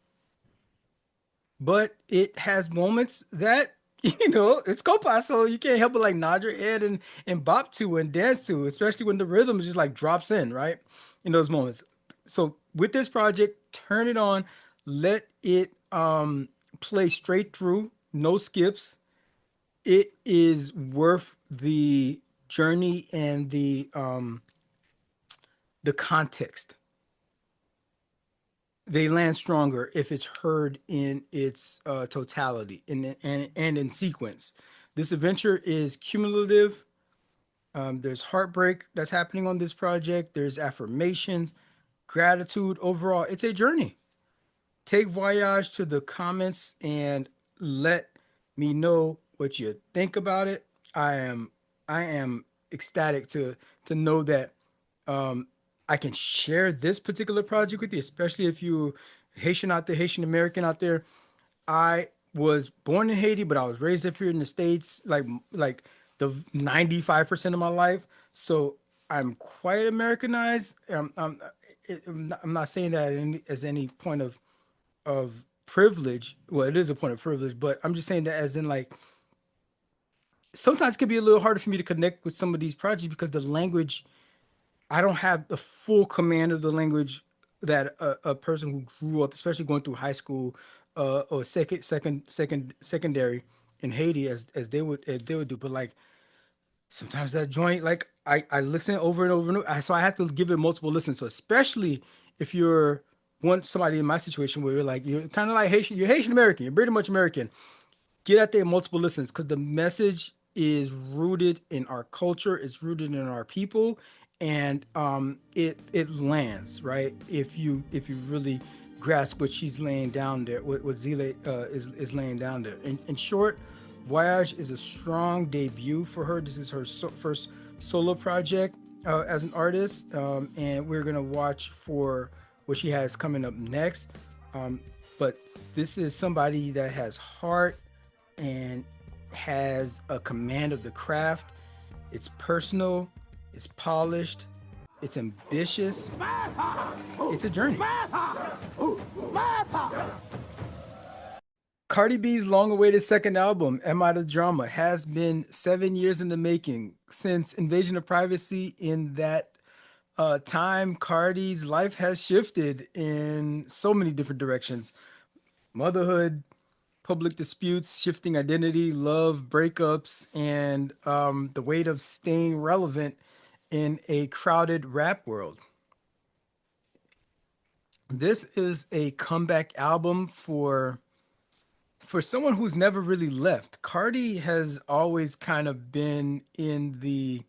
but it has moments that it's copa, so you can't help but like nod your head and bop to and dance to, especially when the rhythm just like drops in right in those moments. So with this project, turn it on, let it play straight through, no skips. It is worth the journey and the context. They land stronger if it's heard in its totality and in sequence. This adventure is cumulative. There's heartbreak that's happening on this project. There's affirmations, gratitude. Overall, it's a journey. Take Voyage to the comments and let me know what you think about it. I am ecstatic to know that um, I can share this particular project with you, especially if you Haitian out there, Haitian American out there. I was born in Haiti, but I was raised up here in the States, like the 95% of my life. So I'm quite Americanized. I'm not saying that as any point of privilege. Well, it is a point of privilege, but I'm just saying that as in like sometimes it can be a little harder for me to connect with some of these projects because the language I don't have the full command of the language that a person who grew up, especially going through high school or secondary in Haiti, as they would do. But like sometimes that joint, like I listen over and over and over, so I have to give it multiple listens. So especially if you're one somebody in my situation where you're kind of like Haitian, you're Haitian American, you're pretty much American, get out there multiple listens because the message is rooted in our culture, it's rooted in our people, and it lands right if you really grasp what she's laying down there, what Zile is laying down there. In short, Voyage is a strong debut for her. This is her first solo project as an artist, and we're gonna watch for what she has coming up next. Um, but this is somebody that has heart and has a command of the craft. It's personal, it's polished, it's ambitious, it's a journey. Cardi B's long awaited second album, Am I the Drama, has been 7 years in the making. Since Invasion of Privacy, in that time, Cardi's life has shifted in so many different directions: motherhood, public disputes, shifting identity, love, breakups, and the weight of staying relevant in a crowded rap world. This is a comeback album for someone who's never really left. Cardi has always kind of been in the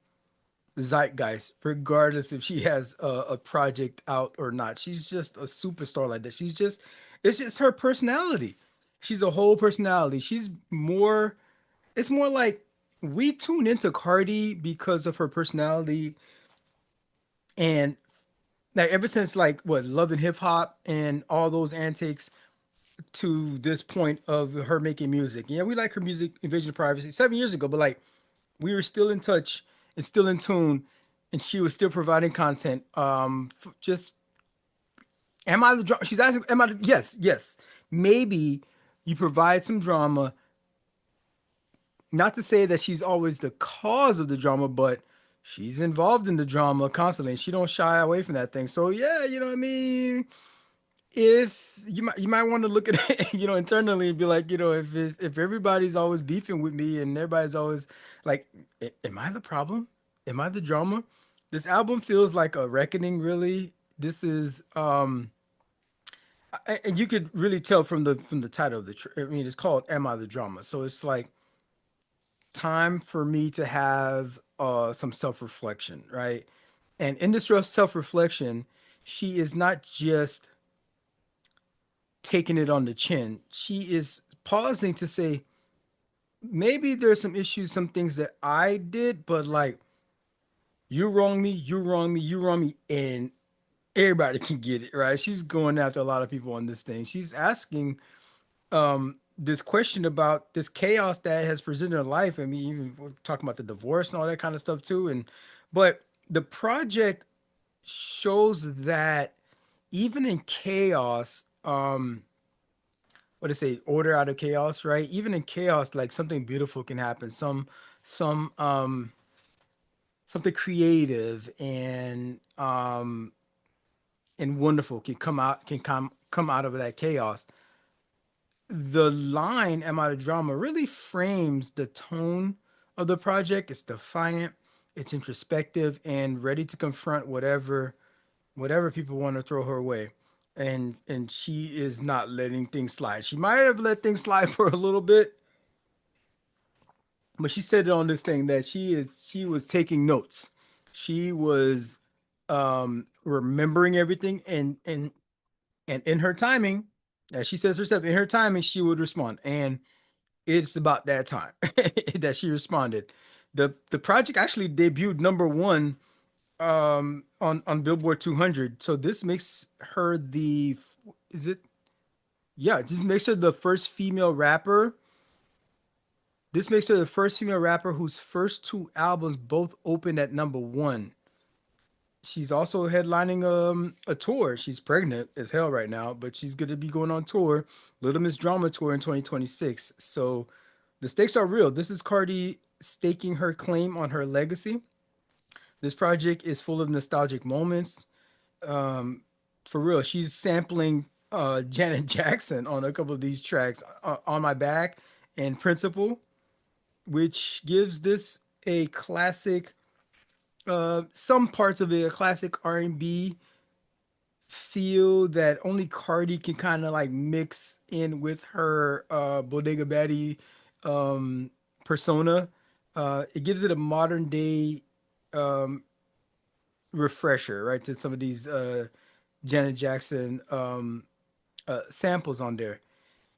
zeitgeist, regardless if she has a project out or not. She's just a superstar like that. It's just her personality. She's a whole personality. It's more like we tune into Cardi because of her personality. And like ever since like what, Love and Hip Hop and all those antics to this point of her making music. Yeah, we like her music, Invasion of Privacy, 7 years ago, but like we were still in touch and still in tune, and she was still providing content. Just am I the drama? She's asking, am I? Yes, yes. Maybe you provide some drama. Not to say that she's always the cause of the drama, but she's involved in the drama constantly, and she don't shy away from that thing. So yeah, you know what I mean. If you might want to look at it, internally and be like, if everybody's always beefing with me and everybody's always like, am I the problem? Am I the drama? This album feels like a reckoning, really. This is and you could really tell from the title of I mean, it's called "Am I the Drama?" So it's like time for me to have some self-reflection, right? And in this self-reflection, she is not just taking it on the chin. She is pausing to say, maybe there's some issues, some things that I did, but like you wrong me, you wrong me, you wrong me, and everybody can get it, right? She's going after a lot of people on this thing. She's asking this question about this chaos that has presented her life. I mean, even we're talking about the divorce and all that kind of stuff too. And but the project shows that even in chaos, what to say, order out of chaos, right? Even in chaos, like something beautiful can happen. Some something creative and wonderful can come out of that chaos. The line "Am I the Drama" really frames the tone of the project. It's defiant, it's introspective, and ready to confront whatever people want to throw her way. And she is not letting things slide. She might have let things slide for a little bit, but she said it on this thing that she was taking notes. She was remembering everything, and in her timing, as she says herself, in her timing, she would respond. And it's about that time that she responded. The project actually debuted number 1 on Billboard 200. So this makes her the is it yeah, this makes her the first female rapper. This makes her the first female rapper whose first 2 albums both opened at number 1. She's also headlining a tour. She's pregnant as hell right now, but she's going to be going on tour, Little Miss Drama tour in 2026. So the stakes are real. This is Cardi staking her claim on her legacy. This project is full of nostalgic moments. Um, for real, she's sampling Janet Jackson on a couple of these tracks, On My Back and Principle, which gives this a classic, some parts of it, a classic R&B feel that only Cardi can kind of like mix in with her Bodega Betty um, persona. It gives it a modern day um, refresher, right, to some of these Janet Jackson samples on there.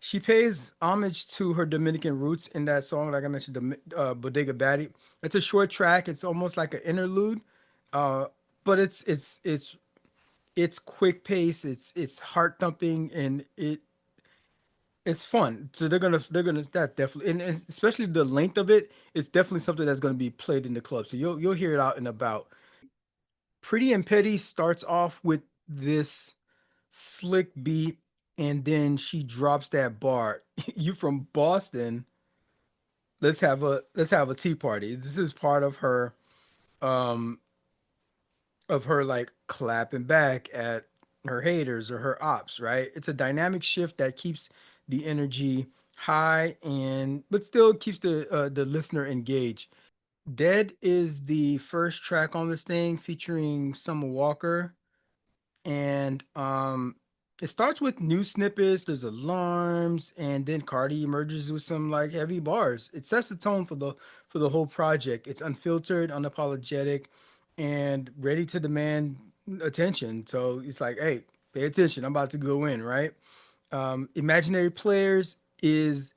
She pays homage to her Dominican roots in that song, like I mentioned, the Bodega Betty. It's a short track. It's almost like an interlude, uh, but it's quick pace, it's heart thumping, and it's fun. So they're gonna that definitely, and especially the length of it. It's definitely something that's gonna be played in the club. So you'll hear it out and about. Pretty and Petty starts off with this slick beat, and then she drops that bar. You from Boston? Let's have a tea party. This is part um of her like clapping back at her haters or her ops, right? It's a dynamic shift that keeps the energy high and but still keeps the listener engaged. Dead is the first track on this thing featuring Summer Walker, and it starts with new snippets, there's alarms, and then Cardi emerges with some like heavy bars. It sets the tone for the whole project. It's unfiltered, unapologetic, and ready to demand attention. So it's like, hey, pay attention, I'm about to go in, right? Imaginary Players is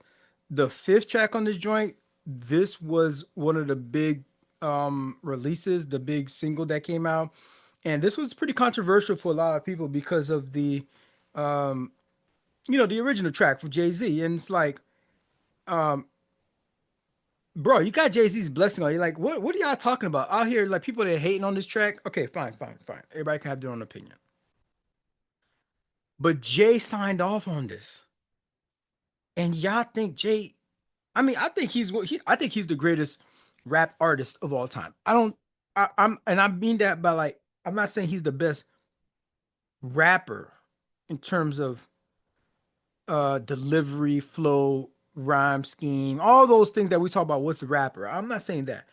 the 5th track on this joint. This was one of the big releases, the big single that came out. And this was pretty controversial for a lot of people because of um, the original track for Jay-Z. And it's like, um, bro, you got Jay-Z's blessing on you. Like, what are y'all talking about? Out here, like people that are hating on this track. Okay, fine, fine, fine. Everybody can have their own opinion. But Jay signed off on this. And y'all think Jay, I mean, I think he's the greatest rap artist of all time. I don't and I mean that by like I'm not saying he's the best rapper in terms of delivery, flow, rhyme scheme, all those things that we talk about. What's the rapper? I'm not saying that,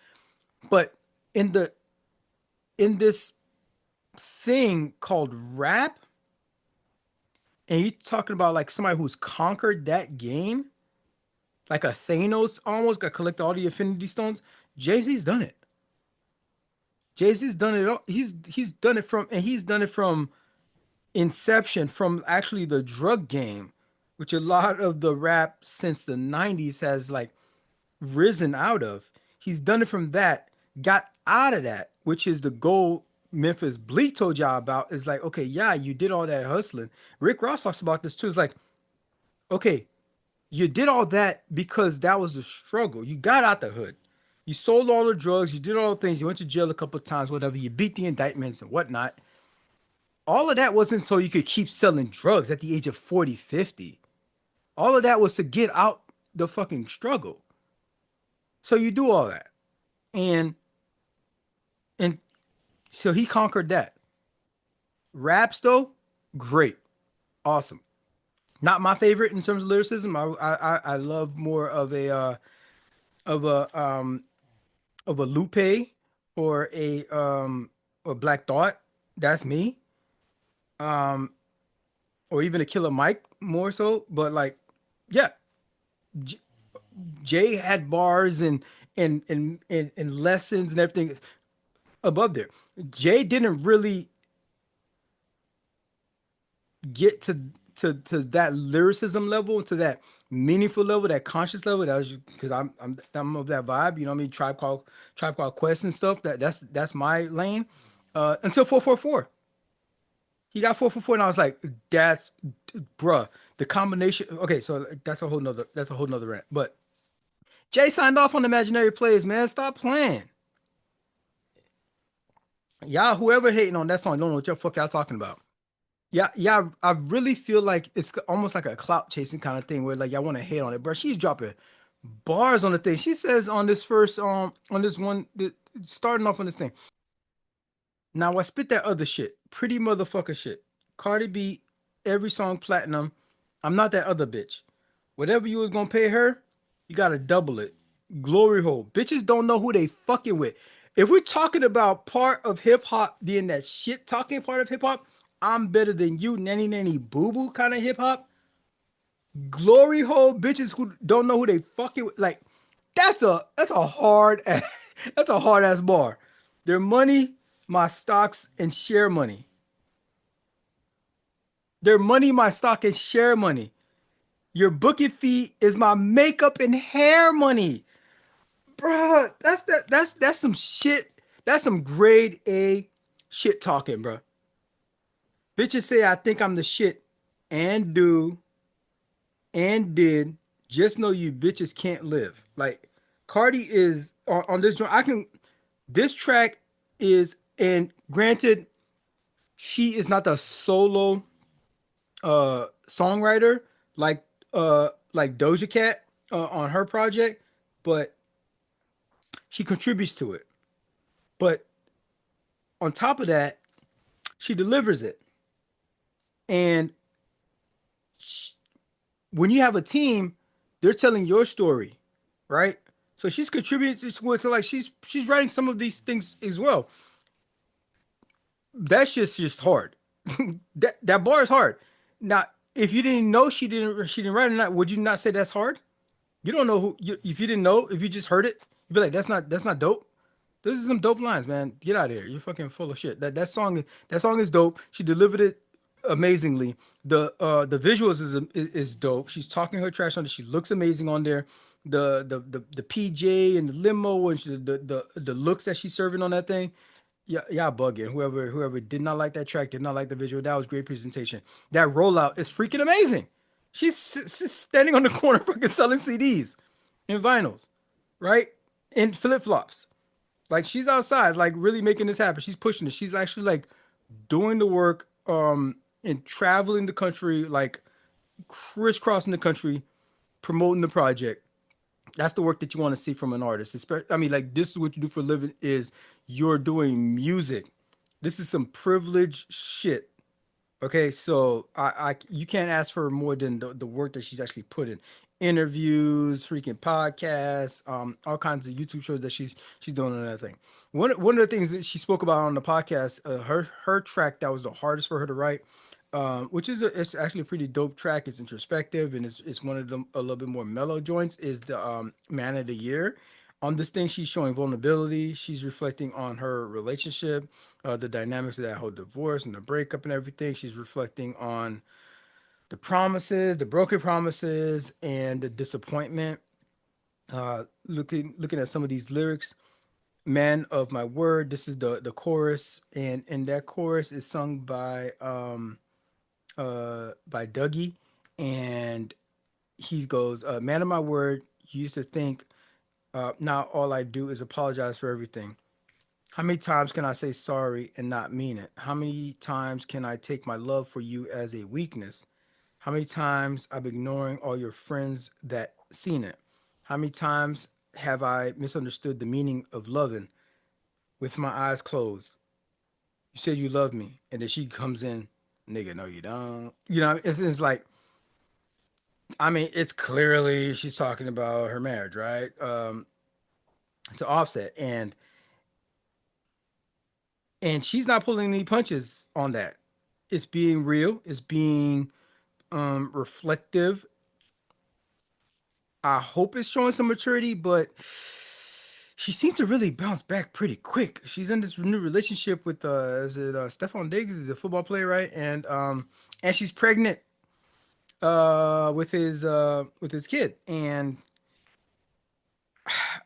but in the in this thing called rap, and you talking about like somebody who's conquered that game, like a Thanos almost got collect all the Infinity Stones. Jay-Z's done it. Jay-Z's done it. He's done it from, and he's done it from inception, from actually the drug game, which a lot of the rap since the 90s has like risen out of. He's done it from that, got out of that, which is the goal Memphis Bleak told y'all about. Is like, okay, yeah, you did all that hustling. Rick Ross talks about this too. It's like, okay, you did all that because that was the struggle. You got out the hood. You sold all the drugs. You did all the things. You went to jail a couple of times, whatever. You beat the indictments and whatnot. All of that wasn't so you could keep selling drugs at the age of 40, 50. All of that was to get out the fucking struggle. So you do all that. And and so he conquered that. Raps though, great. Awesome. Not my favorite in terms of lyricism. I love more of a um of a Lupe or a Black Thought. That's me. Um or even a Killer Mike more so, but like yeah, J- Jay had bars and lessons and everything above there. Jay didn't really get to that lyricism level, to that meaningful level, that conscious level. That was because I'm of that vibe. You know what I mean? Tribe Called Quest and stuff. That's my lane. Until 444. He got 444, and I was like, that's bruh. The combination. Okay, so that's a whole nother rant. But Jay signed off on Imaginary Plays, man. Stop playing. Y'all, whoever hating on that song, don't know what your fuck y'all talking about. Yeah, yeah, I really feel like it's almost like a clout chasing kind of thing where like y'all want to hate on it, bro. She's dropping bars on the thing. She says on this first on this one starting off on this thing. Now I spit that other shit, pretty motherfucker shit. Cardi B, every song platinum. I'm not that other bitch. Whatever you was gonna pay her, you gotta double it. Glory hole. Bitches don't know who they fucking with. If we're talking about part of hip hop being that shit talking part of hip hop, I'm better than you, nanny nanny boo boo kind of hip hop. Glory hole bitches who don't know who they fucking with. Like that's a hard that's a hard ass bar. Their money, my stocks and share money. Their money, my stock and share money. Your booking fee is my makeup and hair money. Bruh, that's some shit. That's some grade A shit talking, bruh. Bitches say I think I'm the shit and do and did. Just know you bitches can't live. Like Cardi is on this joint. I can this track is, and granted, she is not the solo songwriter like Doja Cat on her project, but she contributes to it. But on top of that, she delivers it. And sh when you have a team, they're telling your story, right? So she's contributing to like she's writing some of these things as well. That's just hard. That bar is hard. Now, if you didn't know she didn't write it, not would you not say that's hard? You don't know if you didn't know, if you just heard it, you'd be like, that's not dope. Those are some dope lines, man. Get out of here. You're fucking full of shit. That song is dope. She delivered it amazingly. The visuals is dope. She's talking her trash on it. She looks amazing on there. The PJ and the limo and the looks that she's serving on that thing. Yeah, y'all bugging. Whoever did not like that track, did not like the visual. That was great presentation. That rollout is freaking amazing. She's standing on the corner fucking selling CDs and vinyls, right? And flip flops. Like she's outside, like really making this happen. She's pushing it. She's actually like doing the work, and traveling the country, like crisscrossing the country, promoting the project. That's the work that you want to see from an artist. I mean, like this is what you do for a living. Is you're doing music. This is some privileged shit. Okay, so you can't ask for more than the work that she's actually put in. Interviews, freaking podcasts, all kinds of YouTube shows that she's doing on that thing. One of the things that she spoke about on the podcast, her track that was the hardest for her to write, which is it's actually a pretty dope track. It's introspective and it's one of them a little bit more mellow joints. Is the Man of the Year. On this thing, she's showing vulnerability. She's reflecting on her relationship, the dynamics of that whole divorce and the breakup and everything. She's reflecting on the promises, the broken promises, and the disappointment. Looking at some of these lyrics, "Man of my word." This is the chorus, and that chorus is sung by Dougie, and he goes, "Man of my word, you used to think now all I do is apologize for everything. How many times can I say sorry and not mean it? How many times can I take my love for you as a weakness? How many times I'm ignoring all your friends that seen it? How many times have I misunderstood the meaning of loving with my eyes closed? You said you love me, and then she comes in, nigga, no, you don't. You know, it's like, I mean, it's clearly she's talking about her marriage, right? To Offset, and she's not pulling any punches on that. It's being real. It's being reflective. I hope it's showing some maturity, but she seems to really bounce back pretty quick. She's in this new relationship with is it Stephon Diggs, the football player, right? And she's pregnant with his kid. And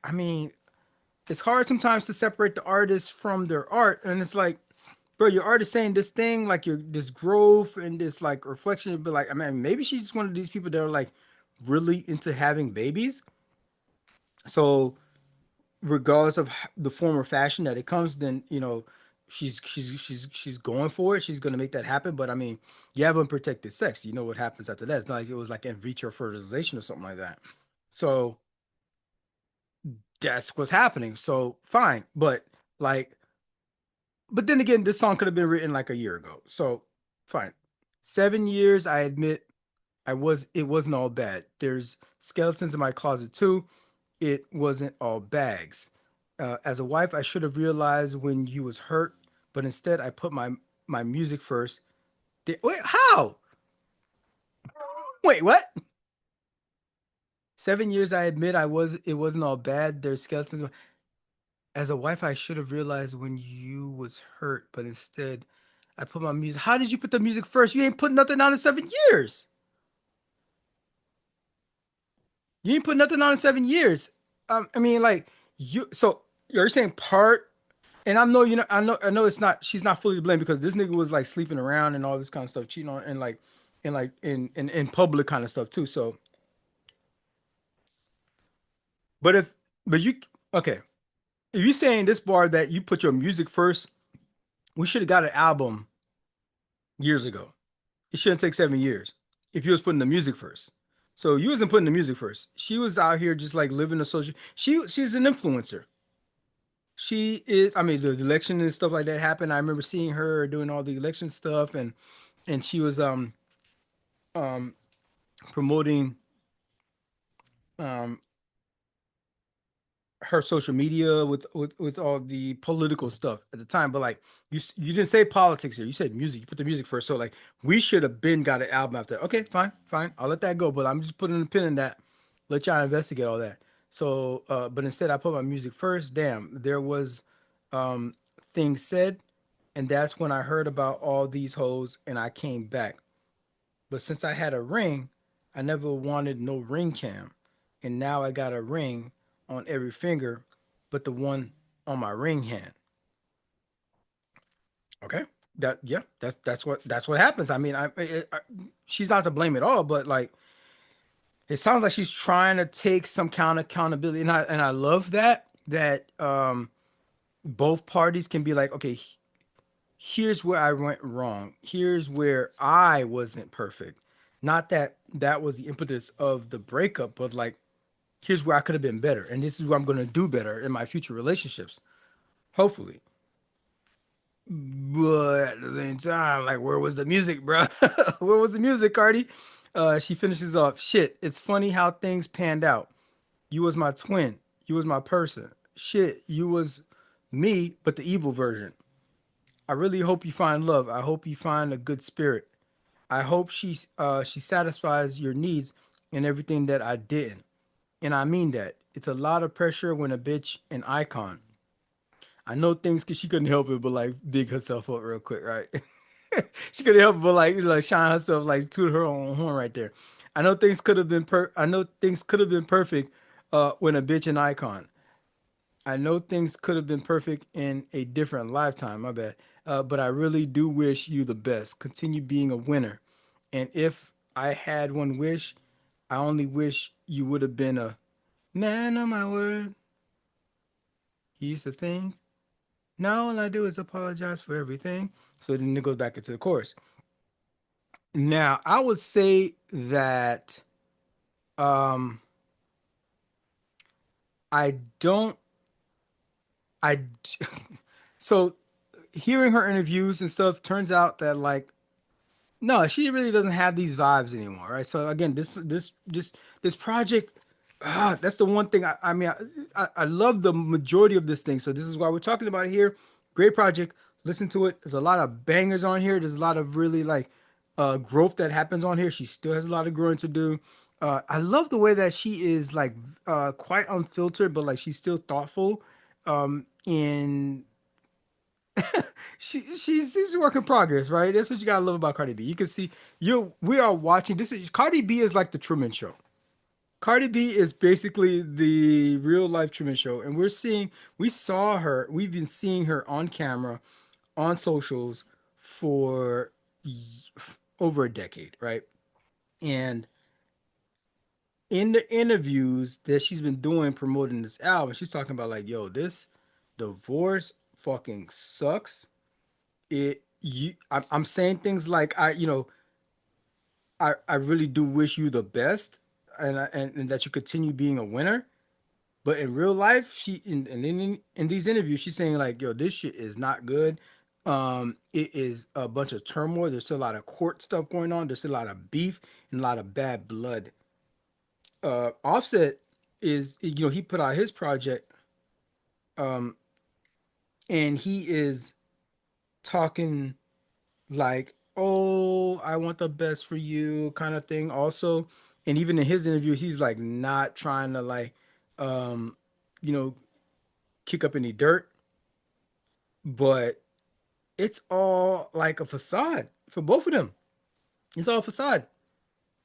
I mean, it's hard sometimes to separate the artist from their art, and it's like, bro, your art is saying this thing, like your this growth and this like reflection, but like, I mean, maybe she's just one of these people that are like really into having babies. So regardless of the form or fashion that it comes, then she's going for it. She's gonna make that happen. But I mean, you have unprotected sex. You know what happens after that. It's not like it was like in vitro fertilization or something like that. So that's what's happening. So fine, but like, but then again, this song could have been written like a year ago. So fine. 7 years, I admit it wasn't all bad. There's skeletons in my closet too. It wasn't all bags. As a wife, I should have realized when you was hurt, but instead I put my music first. Wait, how? Wait, what? 7 years, I admit it wasn't all bad. There's skeletons. As a wife, I should have realized when you was hurt, but instead I put my music. How did you put the music first? You ain't put nothing on in 7 years. You ain't put nothing on in 7 years. I mean, like you. So you're saying part, and I know I know it's not. She's not fully to blame because this nigga was like sleeping around and all this kind of stuff, cheating on, and like in public kind of stuff too. So, but if but you okay, if you saying this bar that you put your music first, we should have got an album years ago. It shouldn't take 7 years if you was putting the music first. So you wasn't putting the music first. She was out here just like living a social. She's an influencer. She is. I mean, the election and stuff like that happened. I remember seeing her doing all the election stuff, and she was um promoting um her social media with all the political stuff at the time. But like you didn't say politics here. You said music. You put the music first. So like we should have been got an album after. Okay, fine, fine. I'll let that go. But I'm just putting a pin in that. Let y'all investigate all that. So, but instead I put my music first. Damn, there was um things said, and that's when I heard about all these hoes, and I came back. But since I had a ring, I never wanted no ring cam. And now I got a ring on every finger but the one on my ring hand. Okay. That yeah, that's what happens. I mean, she's not to blame at all, but like it sounds like she's trying to take some kind of accountability, and I love that both parties can be like, okay, here's where I went wrong. Here's where I wasn't perfect. Not that that was the impetus of the breakup, but like, here's where I could have been better. And this is what I'm going to do better in my future relationships. Hopefully. But at the same time, like, where was the music, bro? Where was the music, Cardi? She finishes off. Shit, it's funny how things panned out. You was my twin. You was my person. Shit, you was me, but the evil version. I really hope you find love. I hope you find a good spirit. I hope she satisfies your needs and everything that I didn't. And I mean that. It's a lot of pressure when a bitch an icon. I know things cause she couldn't help it but like big herself up real quick, right? She couldn't help it but like shine herself like toot her own horn right there. I know things could have been perfect when a bitch an icon. I know things could have been perfect in a different lifetime, my bad. But I really do wish you the best. Continue being a winner. And if I had one wish, I only wish you would have been a man of my word. You used to think. Now all I do is apologize for everything. So then it goes back into the chorus. Now I would say that um I don't I so hearing her interviews and stuff turns out that like no, she really doesn't have these vibes anymore, right? So again, this project, that's the one thing. I love the majority of this thing. So this is why we're talking about it here. Great project. Listen to it. There's a lot of bangers on here. There's a lot of really like growth that happens on here. She still has a lot of growing to do. I love the way that she is like quite unfiltered, but like she's still thoughtful. In she's a work in progress, right? That's what you gotta love about Cardi B. You can see we are watching this is Cardi B is like the Truman Show. Cardi B is basically the real life Truman Show, and we've been seeing her on camera, on socials for over a decade, right? And in the interviews that she's been doing promoting this album, she's talking about like, yo, this divorce fucking sucks. I'm saying things like I really do wish you the best and that you continue being a winner. But in real life, in these interviews, she's saying like, yo, this shit is not good. It is a bunch of turmoil. There's still a lot of court stuff going on. There's still a lot of beef and a lot of bad blood. Offset is he put out his project, um, and he is talking like, "Oh, I want the best for you," kind of thing. Also, and even in his interview, he's like not trying to like, um, you know, kick up any dirt, but it's all like a facade for both of them. It's all a facade.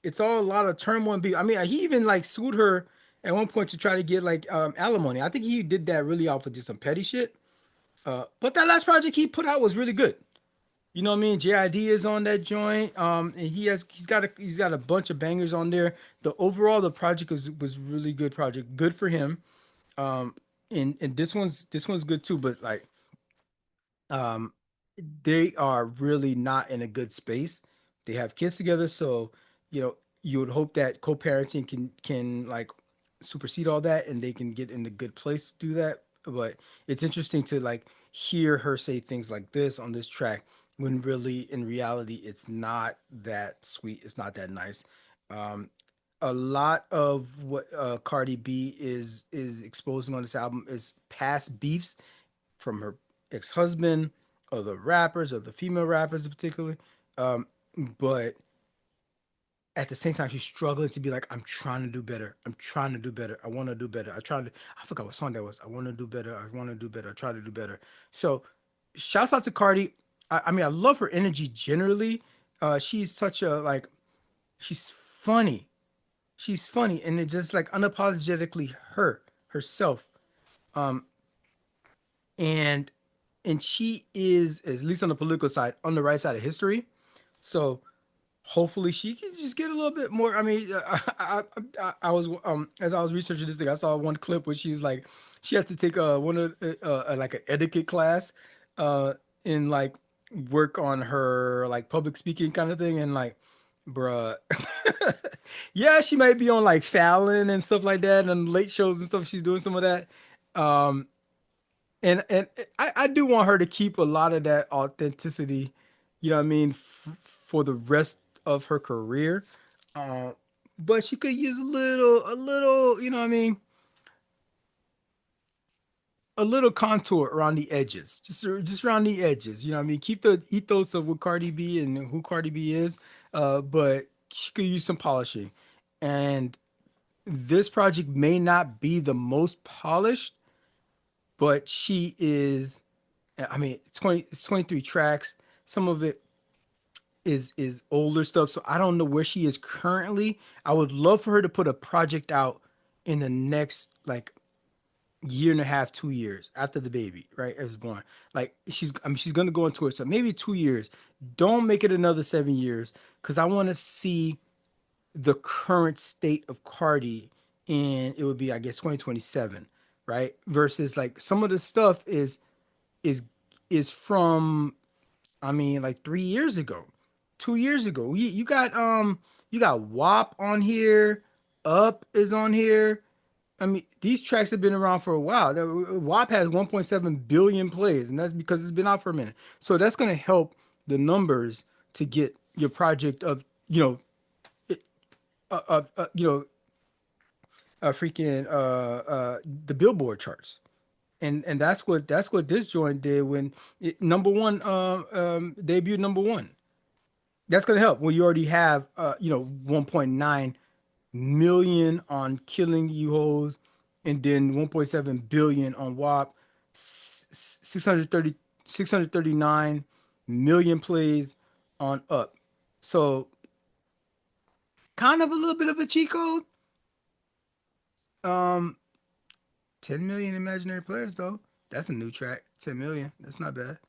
It's all a lot of turmoil and beef. I mean, he even like sued her at one point to try to get like alimony. I think he did that really off of just some petty shit. But that last project he put out was really good. You know what I mean? JID is on that joint. And he's got a bunch of bangers on there. The project was really good project. Good for him. Um, and this one's good too. But like um, they are really not in a good space. They have kids together, so you would hope that co-parenting can like supersede all that, and they can get in a good place to do that. But it's interesting to like hear her say things like this on this track when really in reality it's not that sweet. It's not that nice. Um, a lot of what Cardi B is exposing on this album is past beefs from her ex-husband or the rappers or the female rappers particularly. Um, but at the same time, she's struggling to be like, I'm trying to do better. I'm trying to do better. I want to do better. I forgot what song that was. I want to do better. I want to do better. I try to do better. So shouts out to Cardi. I mean, I love her energy generally. She's such a like, she's funny. She's funny and it's just like unapologetically herself. Um, and she is at least on the political side on the right side of history. So hopefully she can just get a little bit more. I mean, I was as I was researching this thing, I saw one clip where she's like she had to take one of like an etiquette class, and like work on her like public speaking kind of thing, and like, bruh, yeah, she might be on like Fallon and stuff like that, and late shows and stuff. She's doing some of that. Um, And I do want her to keep a lot of that authenticity, you know what I mean, for the rest of her career. Uh, but she could use a little, you know what I mean, a little contour around the edges, just around the edges. You know what I mean? Keep the ethos of what Cardi B and who Cardi B is, but she could use some polishing. And this project may not be the most polished, but she is. I mean, it's 23 tracks. Some of it is older stuff, so I don't know where she is currently. I would love for her to put a project out in the next like year and a half, 2 years after the baby, right, is born. Like she's gonna go into it, so maybe 2 years. Don't make it another 7 years, because I want to see the current state of Cardi, and it would be, I guess, 2027, right? Versus like some of the stuff is is from, I mean, like 3 years ago, 2 years ago. You got WAP on here, Up is on here. I mean, these tracks have been around for a while. WAP has 1.7 billion plays, and that's because it's been out for a minute. So that's going to help the numbers to get your project up, you know, you know, freaking the Billboard charts. And that's what this joint did when it number one debuted number one. That's gonna help when you already have 1.9 million on Killing You Hoes, and then 1.7 billion on WAP, 630 639 million plays on Up. So kind of a little bit of a cheat code. Um, 10 million imaginary players though. That's a new track. 10 million. That's not bad.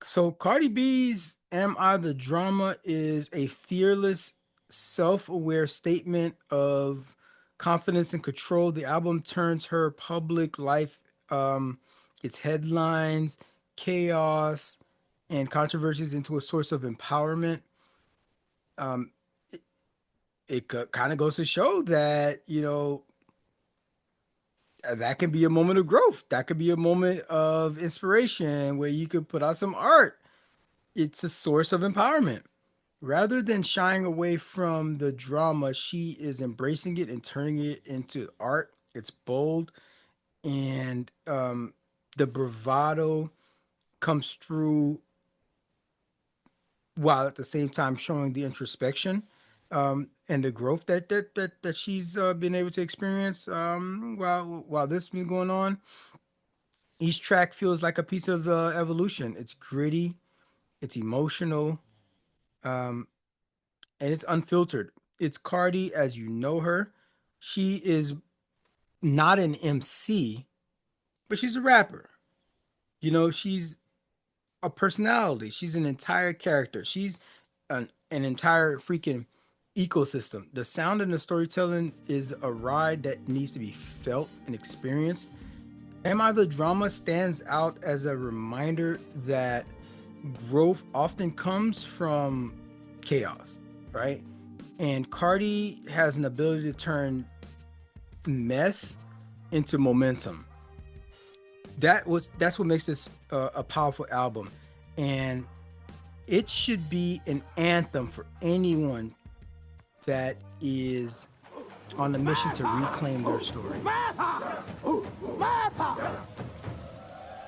So Cardi B's "Am I the Drama" is a fearless, self-aware statement of confidence and control. The album turns her public life, its headlines, chaos, and controversies into a source of empowerment. Um, it kind of goes to show that, that can be a moment of growth. That could be a moment of inspiration where you could put out some art. It's a source of empowerment. Rather than shying away from the drama, she is embracing it and turning it into art. It's bold, and the bravado comes through, while at the same time showing the introspection, and the growth that she's been able to experience, while this has been going on. Each track feels like a piece of evolution. It's gritty, it's emotional, um, and it's unfiltered. It's Cardi as you know her. She is not an MC, but she's a rapper. She's a personality. She's an entire character. She's an entire freaking ecosystem. The sound and the storytelling is a ride that needs to be felt and experienced. Am I the Drama stands out as a reminder that growth often comes from chaos, right? And Cardi has an ability to turn mess into momentum. That's what makes this a powerful album, and it should be an anthem for anyone that is on a mission to reclaim their story.